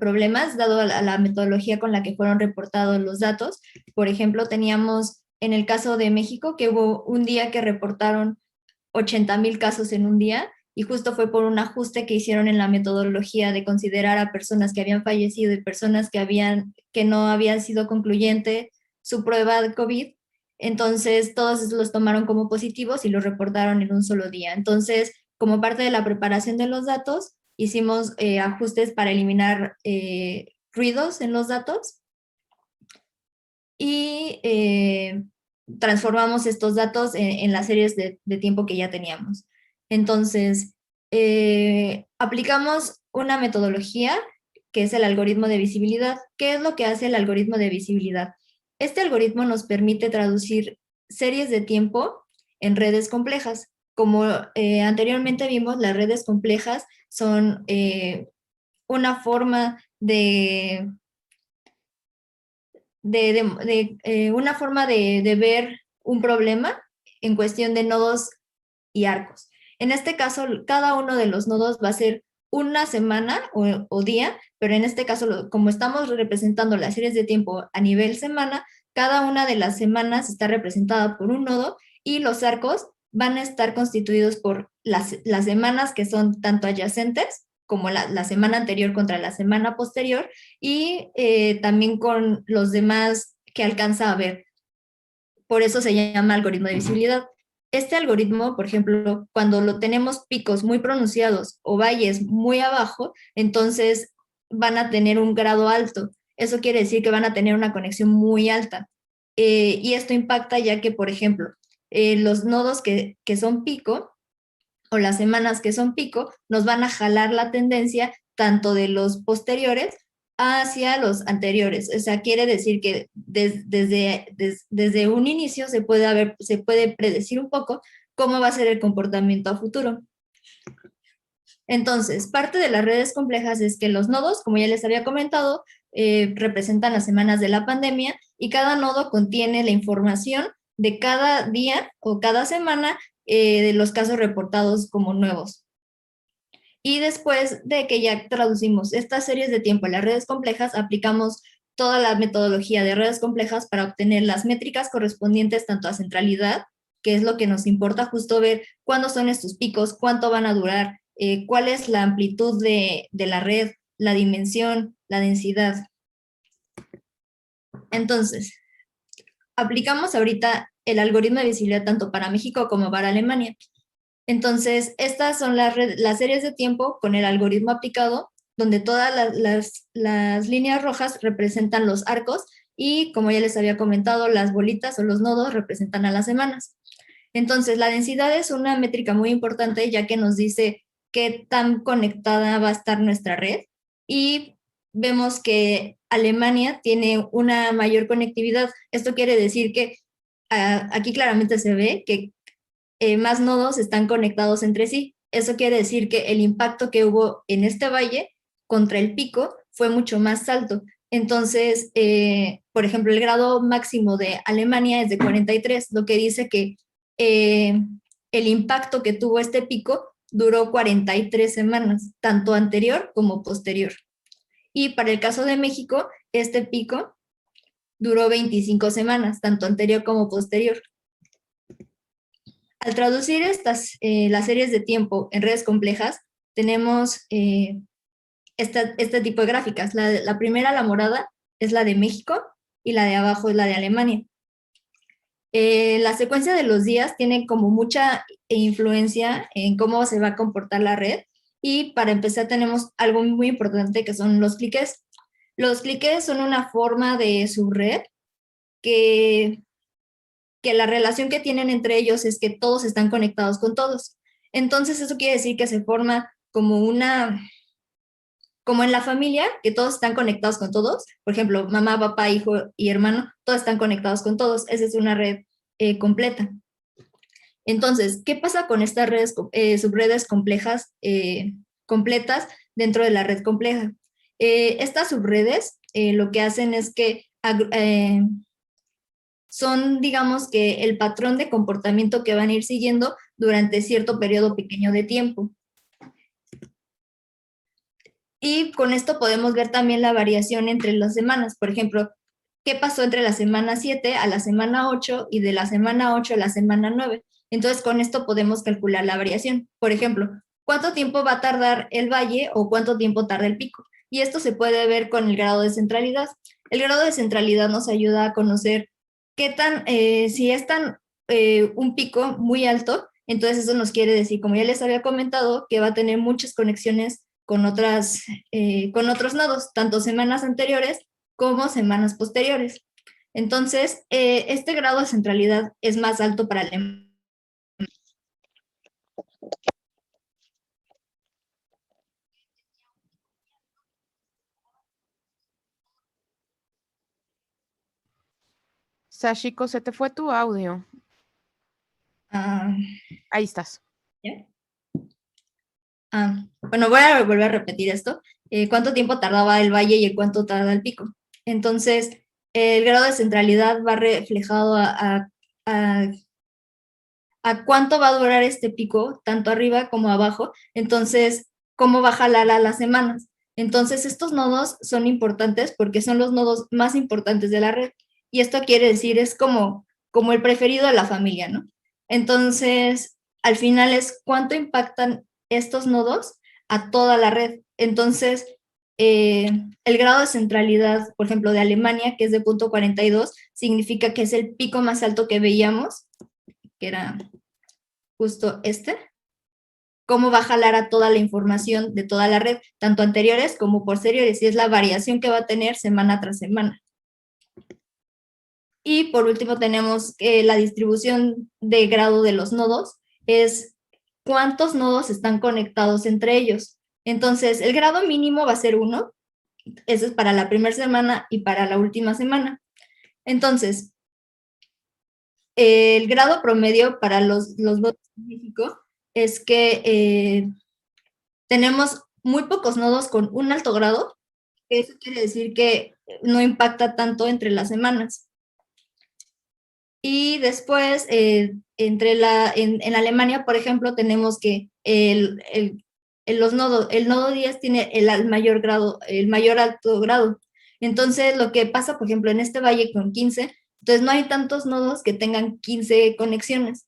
problemas, dado a la metodología con la que fueron reportados los datos. Por ejemplo, teníamos en el caso de México que hubo un día que reportaron 80,000 casos en un día, y justo fue por un ajuste que hicieron en la metodología de considerar a personas que habían fallecido y personas que no habían sido concluyente su prueba de COVID. Entonces todos los tomaron como positivos y los reportaron en un solo día. Entonces, como parte de la preparación de los datos, hicimos ajustes para eliminar ruidos en los datos y transformamos estos datos en las series de tiempo que ya teníamos. Entonces, aplicamos una metodología que es el algoritmo de visibilidad. ¿Qué es lo que hace el algoritmo de visibilidad? Este algoritmo nos permite traducir series de tiempo en redes complejas. Como anteriormente vimos, las redes complejas son una forma una forma de ver un problema en cuestión de nodos y arcos. En este caso, cada uno de los nodos va a ser una semana o día, pero en este caso, como estamos representando las series de tiempo a nivel semana, cada una de las semanas está representada por un nodo y los arcos van a estar constituidos por las semanas que son tanto adyacentes como la semana anterior contra la semana posterior, y también con los demás que alcanza a ver. Por eso se llama algoritmo de visibilidad. Este algoritmo, por ejemplo, cuando tenemos picos muy pronunciados o valles muy abajo, entonces van a tener un grado alto. Eso quiere decir que van a tener una conexión muy alta. Y esto impacta ya que, por ejemplo, los nodos que son pico, o las semanas que son pico, nos van a jalar la tendencia tanto de los posteriores hacia los anteriores. O sea, quiere decir que desde un inicio se puede predecir un poco cómo va a ser el comportamiento a futuro. Entonces, parte de las redes complejas es que los nodos, como ya les había comentado, representan las semanas de la pandemia, y cada nodo contiene la información de cada día o cada semana de los casos reportados como nuevos. Y después de que ya traducimos estas series de tiempo en las redes complejas, aplicamos toda la metodología de redes complejas para obtener las métricas correspondientes tanto a centralidad, que es lo que nos importa justo ver cuándo son estos picos, cuánto van a durar, cuál es la amplitud de la red, la dimensión, la densidad. Entonces, aplicamos ahorita el algoritmo de visibilidad tanto para México como para Alemania. Entonces, estas son las series de tiempo con el algoritmo aplicado donde todas las líneas rojas representan los arcos y, como ya les había comentado, las bolitas o los nodos representan a las semanas. Entonces, la densidad es una métrica muy importante, ya que nos dice qué tan conectada va a estar nuestra red, y vemos que Alemania tiene una mayor conectividad. Esto quiere decir que aquí claramente se ve que más nodos están conectados entre sí. Eso quiere decir que el impacto que hubo en este valle contra el pico fue mucho más alto. Entonces, por ejemplo, el grado máximo de Alemania es de 43, lo que dice que el impacto que tuvo este pico duró 43 semanas, tanto anterior como posterior. Y para el caso de México, este pico duró 25 semanas, tanto anterior como posterior. Al traducir las series de tiempo en redes complejas, tenemos este tipo de gráficas. La primera, la morada, es la de México y la de abajo es la de Alemania. La secuencia de los días tiene como mucha influencia en cómo se va a comportar la red, y para empezar tenemos algo muy importante que son los cliques. Los cliques son una forma de subred que la relación que tienen entre ellos es que todos están conectados con todos. Entonces eso quiere decir que se forma como en la familia, que todos están conectados con todos. Por ejemplo, mamá, papá, hijo y hermano, todos están conectados con todos. Esa es una red completa. Entonces, ¿qué pasa con estas redes, subredes complejas, completas dentro de la red compleja? Estas subredes lo que hacen es que son, digamos, que el patrón de comportamiento que van a ir siguiendo durante cierto periodo pequeño de tiempo. Y con esto podemos ver también la variación entre las semanas. Por ejemplo, ¿qué pasó entre la semana 7 a la semana 8 y de la semana 8 a la semana 9? Entonces, con esto podemos calcular la variación. Por ejemplo, ¿cuánto tiempo va a tardar el valle o cuánto tiempo tarda el pico? Y esto se puede ver con el grado de centralidad. El grado de centralidad nos ayuda a conocer si es un pico muy alto, entonces eso nos quiere decir, como ya les había comentado, que va a tener muchas conexiones con otros nodos, tanto semanas anteriores como semanas posteriores. Entonces, este grado de centralidad es más alto para Alemania. Sashiko, se te fue tu audio. Ahí estás. ¿Ya? Bueno, voy a volver a repetir esto. ¿Cuánto tiempo tardaba el valle y cuánto tarda el pico? Entonces, el grado de centralidad va reflejado a cuánto va a durar este pico, tanto arriba como abajo. Entonces, cómo va a jalar a las semanas. Entonces, estos nodos son importantes porque son los nodos más importantes de la red. Y esto quiere decir, es como el preferido de la familia, ¿no? Entonces, al final es cuánto impactan estos nodos a toda la red. Entonces, el grado de centralidad, por ejemplo, de Alemania, que es de 0.42, significa que es el pico más alto que veíamos, que era justo cómo va a jalar a toda la información de toda la red, tanto anteriores como posteriores, y es la variación que va a tener semana tras semana. Y por último tenemos la distribución de grado de los nodos, es cuántos nodos están conectados entre ellos. Entonces, el grado mínimo va a ser 1, eso es para la primera semana y para la última semana. Entonces, el grado promedio para los nodos en México es que tenemos muy pocos nodos con un alto grado. Eso quiere decir que no impacta tanto entre las semanas. Y después, en Alemania, por ejemplo, tenemos que el nodo 10 tiene el mayor alto grado. Entonces, lo que pasa, por ejemplo, en este valle con 15, entonces no hay tantos nodos que tengan 15 conexiones.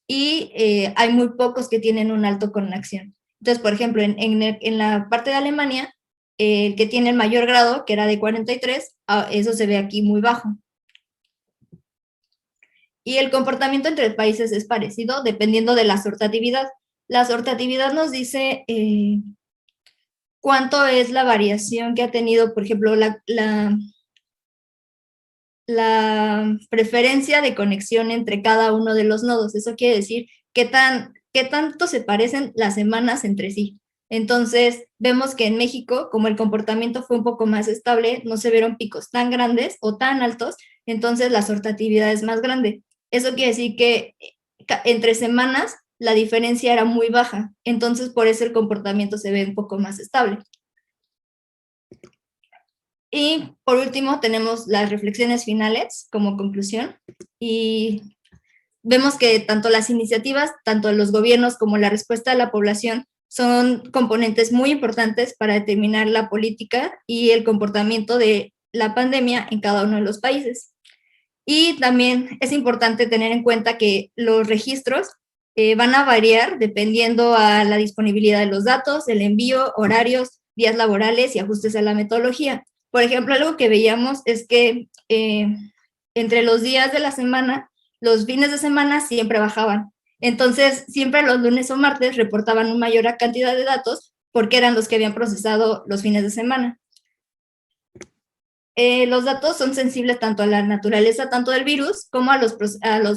Y hay muy pocos que tienen una alta conexión. Entonces, por ejemplo, en la parte de Alemania, el que tiene el mayor grado, que era de 43, eso se ve aquí muy bajo. Y el comportamiento entre países es parecido, dependiendo de la sortatividad. La sortatividad nos dice cuánto es la variación que ha tenido, por ejemplo, la preferencia de conexión entre cada uno de los nodos. Eso quiere decir qué tanto se parecen las semanas entre sí. Entonces, vemos que en México, como el comportamiento fue un poco más estable, no se vieron picos tan grandes o tan altos, entonces la sortatividad es más grande. Eso quiere decir que entre semanas la diferencia era muy baja, entonces por eso el comportamiento se ve un poco más estable. Y por último tenemos las reflexiones finales como conclusión, y vemos que tanto las iniciativas, tanto los gobiernos como la respuesta de la población son componentes muy importantes para determinar la política y el comportamiento de la pandemia en cada uno de los países. Y también es importante tener en cuenta que los registros van a variar dependiendo a la disponibilidad de los datos, el envío, horarios, días laborales y ajustes a la metodología. Por ejemplo, algo que veíamos es que entre los días de la semana, los fines de semana siempre bajaban. Entonces, siempre los lunes o martes reportaban una mayor cantidad de datos porque eran los que habían procesado los fines de semana. Los datos son sensibles tanto a la naturaleza tanto del virus como a los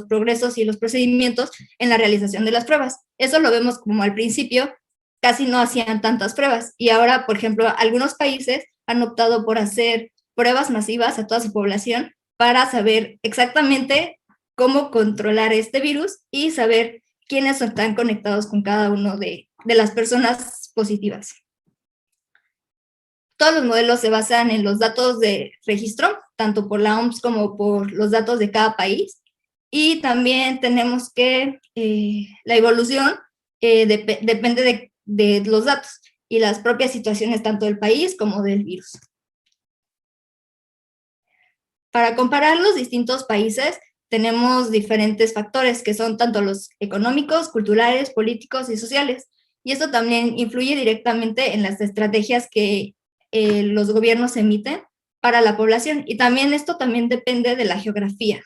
progresos y los procedimientos en la realización de las pruebas. Eso lo vemos como al principio casi no hacían tantas pruebas y ahora, por ejemplo, algunos países han optado por hacer pruebas masivas a toda su población para saber exactamente cómo controlar este virus y saber quiénes están conectados con cada uno de las personas positivas. Todos los modelos se basan en los datos de registro, tanto por la OMS como por los datos de cada país. Y también tenemos que la evolución depende de los datos y las propias situaciones tanto del país como del virus. Para comparar los distintos países, tenemos diferentes factores que son tanto los económicos, culturales, políticos y sociales. Y esto también influye directamente en las estrategias que los gobiernos emiten para la población. Y también esto también depende de la geografía.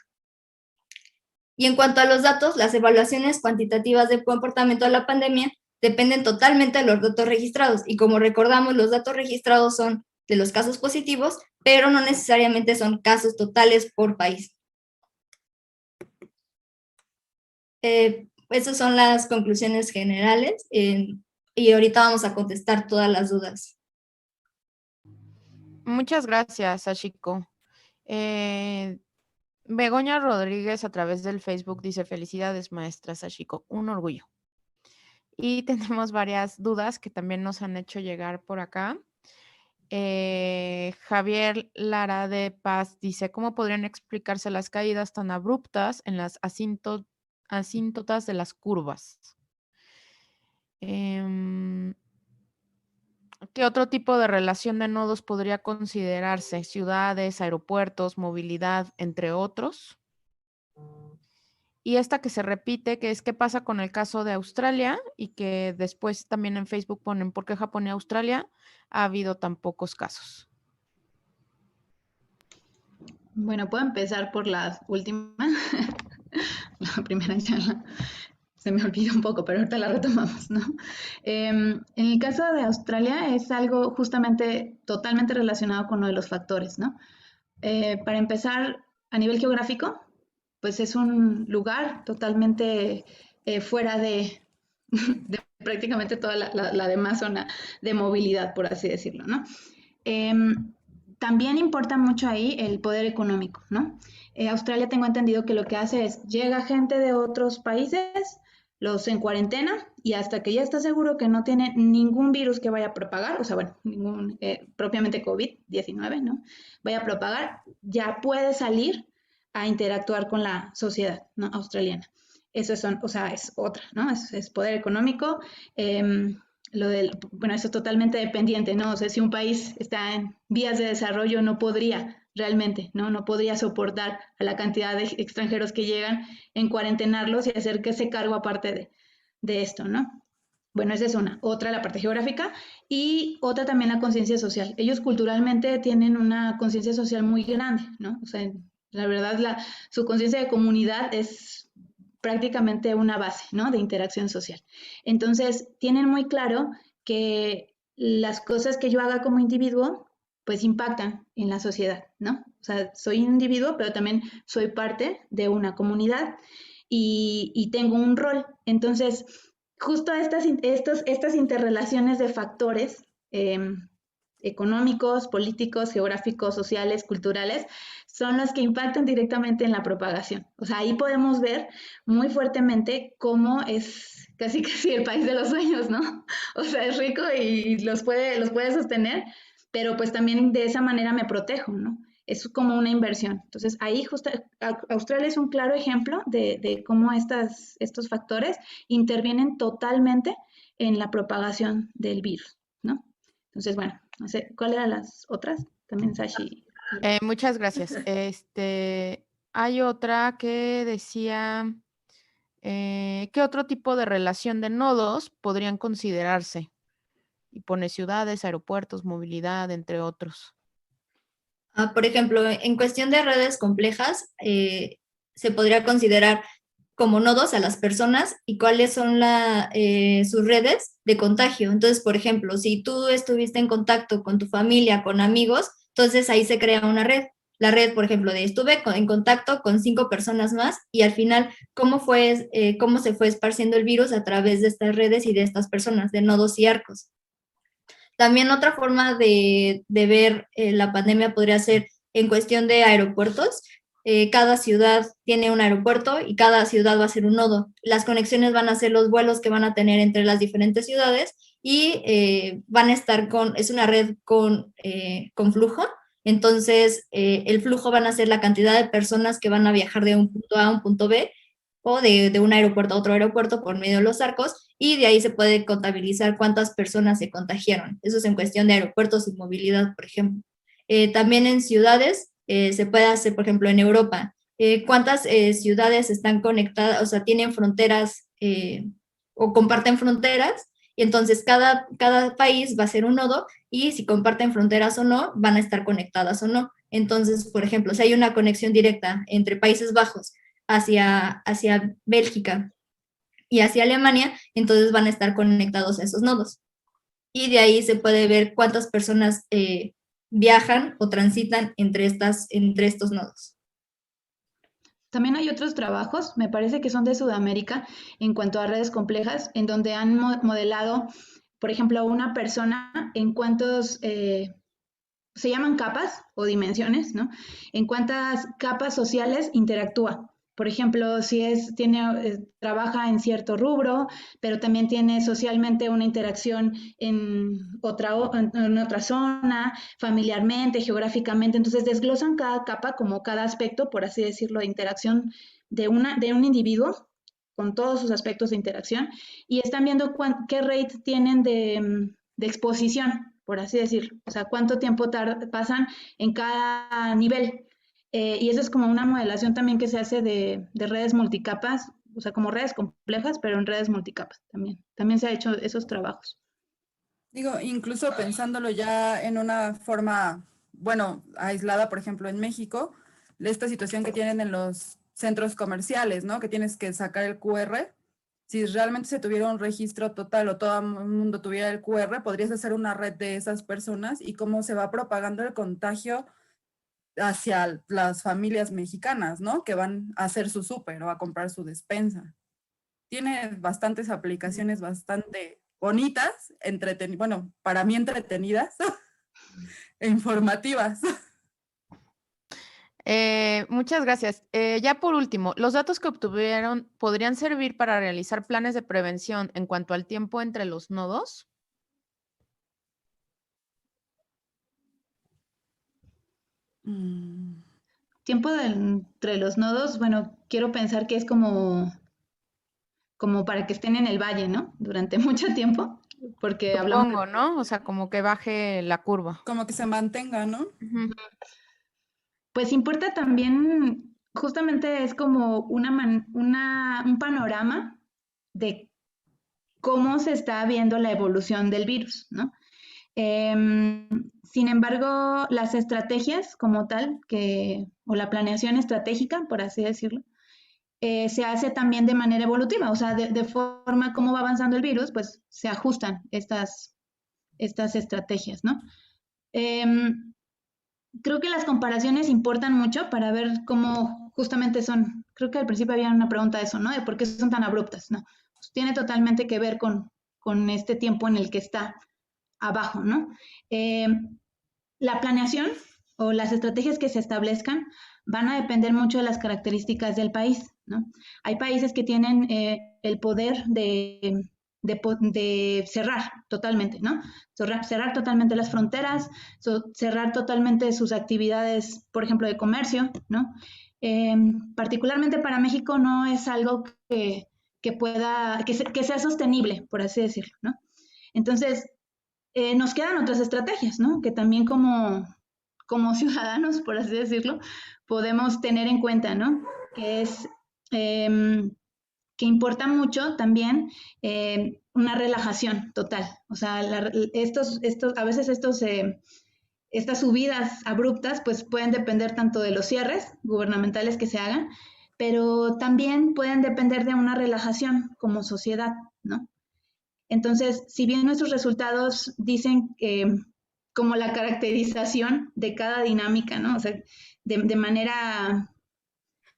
Y en cuanto a los datos, las evaluaciones cuantitativas del comportamiento de la pandemia dependen totalmente de los datos registrados. Y como recordamos, los datos registrados son de los casos positivos, pero no necesariamente son casos totales por país. Esas son las conclusiones generales y ahorita vamos a contestar todas las dudas. Muchas gracias, Sashiko. Begoña Rodríguez a través del Facebook dice: felicidades, maestra Sashiko, un orgullo. Y tenemos varias dudas que también nos han hecho llegar por acá. Javier Lara de Paz dice: ¿cómo podrían explicarse las caídas tan abruptas en las asíntotas de las curvas? ¿Qué otro tipo de relación de nodos podría considerarse? Ciudades, aeropuertos, movilidad, entre otros. Y esta que se repite, que es qué pasa con el caso de Australia, y que después también en Facebook ponen por qué Japón y Australia ha habido tan pocos casos. Bueno, puedo empezar por la última. La primera ya se me olvidó un poco, pero ahorita la retomamos, ¿no? En el caso de Australia es algo justamente totalmente relacionado con uno de los factores, ¿no? Para empezar, a nivel geográfico, pues es un lugar totalmente fuera de prácticamente toda la demás zona de movilidad, por así decirlo, ¿no? También importa mucho ahí el poder económico, ¿no? Australia tengo entendido que lo que hace es, llega gente de otros países, los en cuarentena y hasta que ya está seguro que no tiene ningún virus que vaya a propagar, o sea, bueno, ningún propiamente COVID-19, ¿no? Vaya a propagar, ya puede salir a interactuar con la sociedad, ¿no? Australiana. Eso es otra, ¿no? Es poder económico. Bueno, eso es totalmente dependiente, ¿no? O sea, si un país está en vías de desarrollo, no podría realmente, ¿no? No podría soportar a la cantidad de extranjeros que llegan, en cuarentenarlos y hacer que se cargo aparte de esto, ¿no? Bueno, esa es una. Otra, la parte geográfica, y otra también la conciencia social. Ellos culturalmente tienen una conciencia social muy grande, ¿no? O sea, la verdad, su conciencia de comunidad es prácticamente una base, ¿no? De interacción social. Entonces, tienen muy claro que las cosas que yo haga como individuo, pues impactan en la sociedad, ¿no? O sea, soy un individuo, pero también soy parte de una comunidad y tengo un rol. Entonces, justo estas interrelaciones de factores económicos, políticos, geográficos, sociales, culturales, son los que impactan directamente en la propagación. O sea, ahí podemos ver muy fuertemente cómo es casi el país de los sueños, ¿no? O sea, es rico y los puede sostener, pero pues también de esa manera me protejo, ¿no? Es como una inversión. Entonces, ahí justo Australia es un claro ejemplo de cómo estos factores intervienen totalmente en la propagación del virus, ¿no? Entonces, bueno, no sé, ¿cuáles eran las otras? También Sashi. Muchas gracias. Hay otra que decía, ¿qué otro tipo de relación de nodos podrían considerarse? Y pone ciudades, aeropuertos, movilidad, entre otros. Por ejemplo, en cuestión de redes complejas, se podría considerar como nodos a las personas y cuáles son sus redes de contagio. Entonces, por ejemplo, si tú estuviste en contacto con tu familia, con amigos, entonces ahí se crea una red. La red, por ejemplo, de estuve en contacto con 5 personas más y al final, cómo se fue esparciendo el virus a través de estas redes y de estas personas, de nodos y arcos. También otra forma de ver la pandemia podría ser en cuestión de aeropuertos. Cada ciudad tiene un aeropuerto y cada ciudad va a ser un nodo. Las conexiones van a ser los vuelos que van a tener entre las diferentes ciudades y van a estar es una red con flujo. Entonces, el flujo van a ser la cantidad de personas que van a viajar de un punto A a un punto B o de un aeropuerto a otro aeropuerto por medio de los arcos, y de ahí se puede contabilizar cuántas personas se contagiaron. Eso es en cuestión de aeropuertos y movilidad, por ejemplo. También en ciudades se puede hacer, por ejemplo, en Europa, cuántas ciudades están conectadas, o sea, tienen fronteras o comparten fronteras, y entonces cada país va a ser un nodo, y si comparten fronteras o no, van a estar conectadas o no. Entonces, por ejemplo, si hay una conexión directa entre Países Bajos hacia Bélgica y hacia Alemania, entonces van a estar conectados a esos nodos. Y de ahí se puede ver cuántas personas viajan o transitan entre estos nodos. También hay otros trabajos, me parece que son de Sudamérica, en cuanto a redes complejas, en donde han modelado, por ejemplo, una persona en cuántos, se llaman capas o dimensiones, ¿no? En cuántas capas sociales interactúa. Por ejemplo, si trabaja en cierto rubro, pero también tiene socialmente una interacción en otra zona, familiarmente, geográficamente. Entonces desglosan cada capa como cada aspecto, por así decirlo, de interacción de un individuo con todos sus aspectos de interacción, y están viendo qué rate tienen de exposición, por así decirlo. O sea, cuánto tiempo pasan en cada nivel. Y eso es como una modelación también que se hace de redes multicapas, o sea, como redes complejas, pero en redes multicapas también. También se ha hecho esos trabajos. Digo, incluso pensándolo ya en una forma, bueno, aislada, por ejemplo, en México, esta situación que tienen en los centros comerciales, ¿no? Que tienes que sacar el QR. Si realmente se tuviera un registro total o todo el mundo tuviera el QR, podrías hacer una red de esas personas y cómo se va propagando el contagio hacia las familias mexicanas, ¿no? Que van a hacer su súper o a comprar su despensa. Tiene bastantes aplicaciones bastante bonitas, bueno, para mí entretenidas e informativas. Muchas gracias. Ya por último, ¿los datos que obtuvieron podrían servir para realizar planes de prevención en cuanto al tiempo entre los nodos? Tiempo entre los nodos, bueno, quiero pensar que es como para que estén en el valle, ¿no? Durante mucho tiempo, porque hablamos Supongo, ¿no? O sea, como que baje la curva. Como que se mantenga, ¿no? Ujú. Pues importa también, justamente es como un panorama de cómo se está viendo la evolución del virus, ¿no? Sin embargo, las estrategias como tal, o la planeación estratégica, por así decirlo, se hace también de manera evolutiva, o sea, de forma como va avanzando el virus, pues se ajustan estas estrategias, ¿no? Creo que las comparaciones importan mucho para ver cómo justamente son, creo que al principio había una pregunta de eso, ¿no? De por qué son tan abruptas, ¿no? Pues tiene totalmente que ver con este tiempo en el que está abajo, ¿no? La planeación o las estrategias que se establezcan van a depender mucho de las características del país, ¿no? Hay países que tienen el poder de cerrar totalmente, ¿no? Cerrar totalmente las fronteras, cerrar totalmente sus actividades, por ejemplo, de comercio, ¿no? Particularmente para México no es algo que sea sostenible, por así decirlo, ¿no? Entonces, nos quedan otras estrategias, ¿no? Que también como ciudadanos, por así decirlo, podemos tener en cuenta, ¿no? Que es que importa mucho también una relajación total. O sea, a veces estas subidas abruptas pues pueden depender tanto de los cierres gubernamentales que se hagan, pero también pueden depender de una relajación como sociedad, ¿no? Entonces, si bien nuestros resultados dicen que como la caracterización de cada dinámica, ¿no? O sea, de manera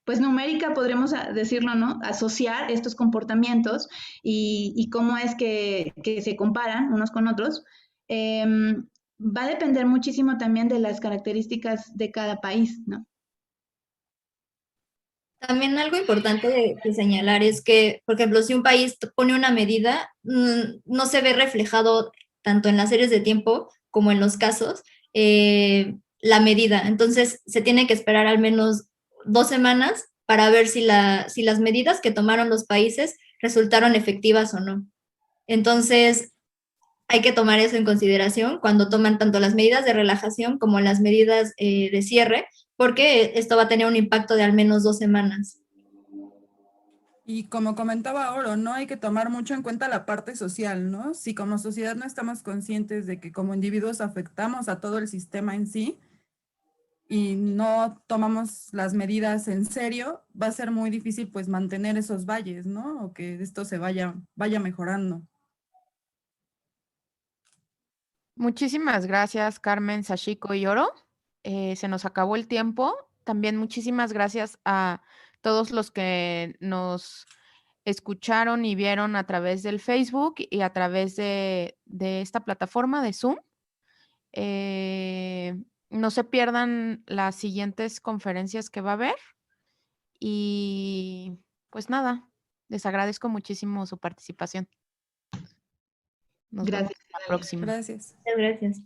pues numérica podremos decirlo, ¿no? Asociar estos comportamientos y cómo es que se comparan unos con otros. Va a depender muchísimo también de las características de cada país, ¿no? También algo importante de señalar es que, por ejemplo, si un país pone una medida, no se ve reflejado tanto en las series de tiempo como en los casos la medida. Entonces, se tiene que esperar al menos 2 semanas para ver si las medidas que tomaron los países resultaron efectivas o no. Entonces, hay que tomar eso en consideración cuando toman tanto las medidas de relajación como las medidas de cierre, porque esto va a tener un impacto de al menos 2 semanas. Y como comentaba Oro, ¿no? Hay que tomar mucho en cuenta la parte social, ¿no? Si como sociedad no estamos conscientes de que como individuos afectamos a todo el sistema en sí y no tomamos las medidas en serio, va a ser muy difícil pues mantener esos valles, ¿no? O que esto se vaya mejorando. Muchísimas gracias, Carmen, Sashiko y Oro. Se nos acabó el tiempo. También muchísimas gracias a todos los que nos escucharon y vieron a través del Facebook y a través de esta plataforma de Zoom. No se pierdan las siguientes conferencias que va a haber. Y pues nada, les agradezco muchísimo su participación. Nos vemos Gracias. la próxima. Gracias. Muchas gracias.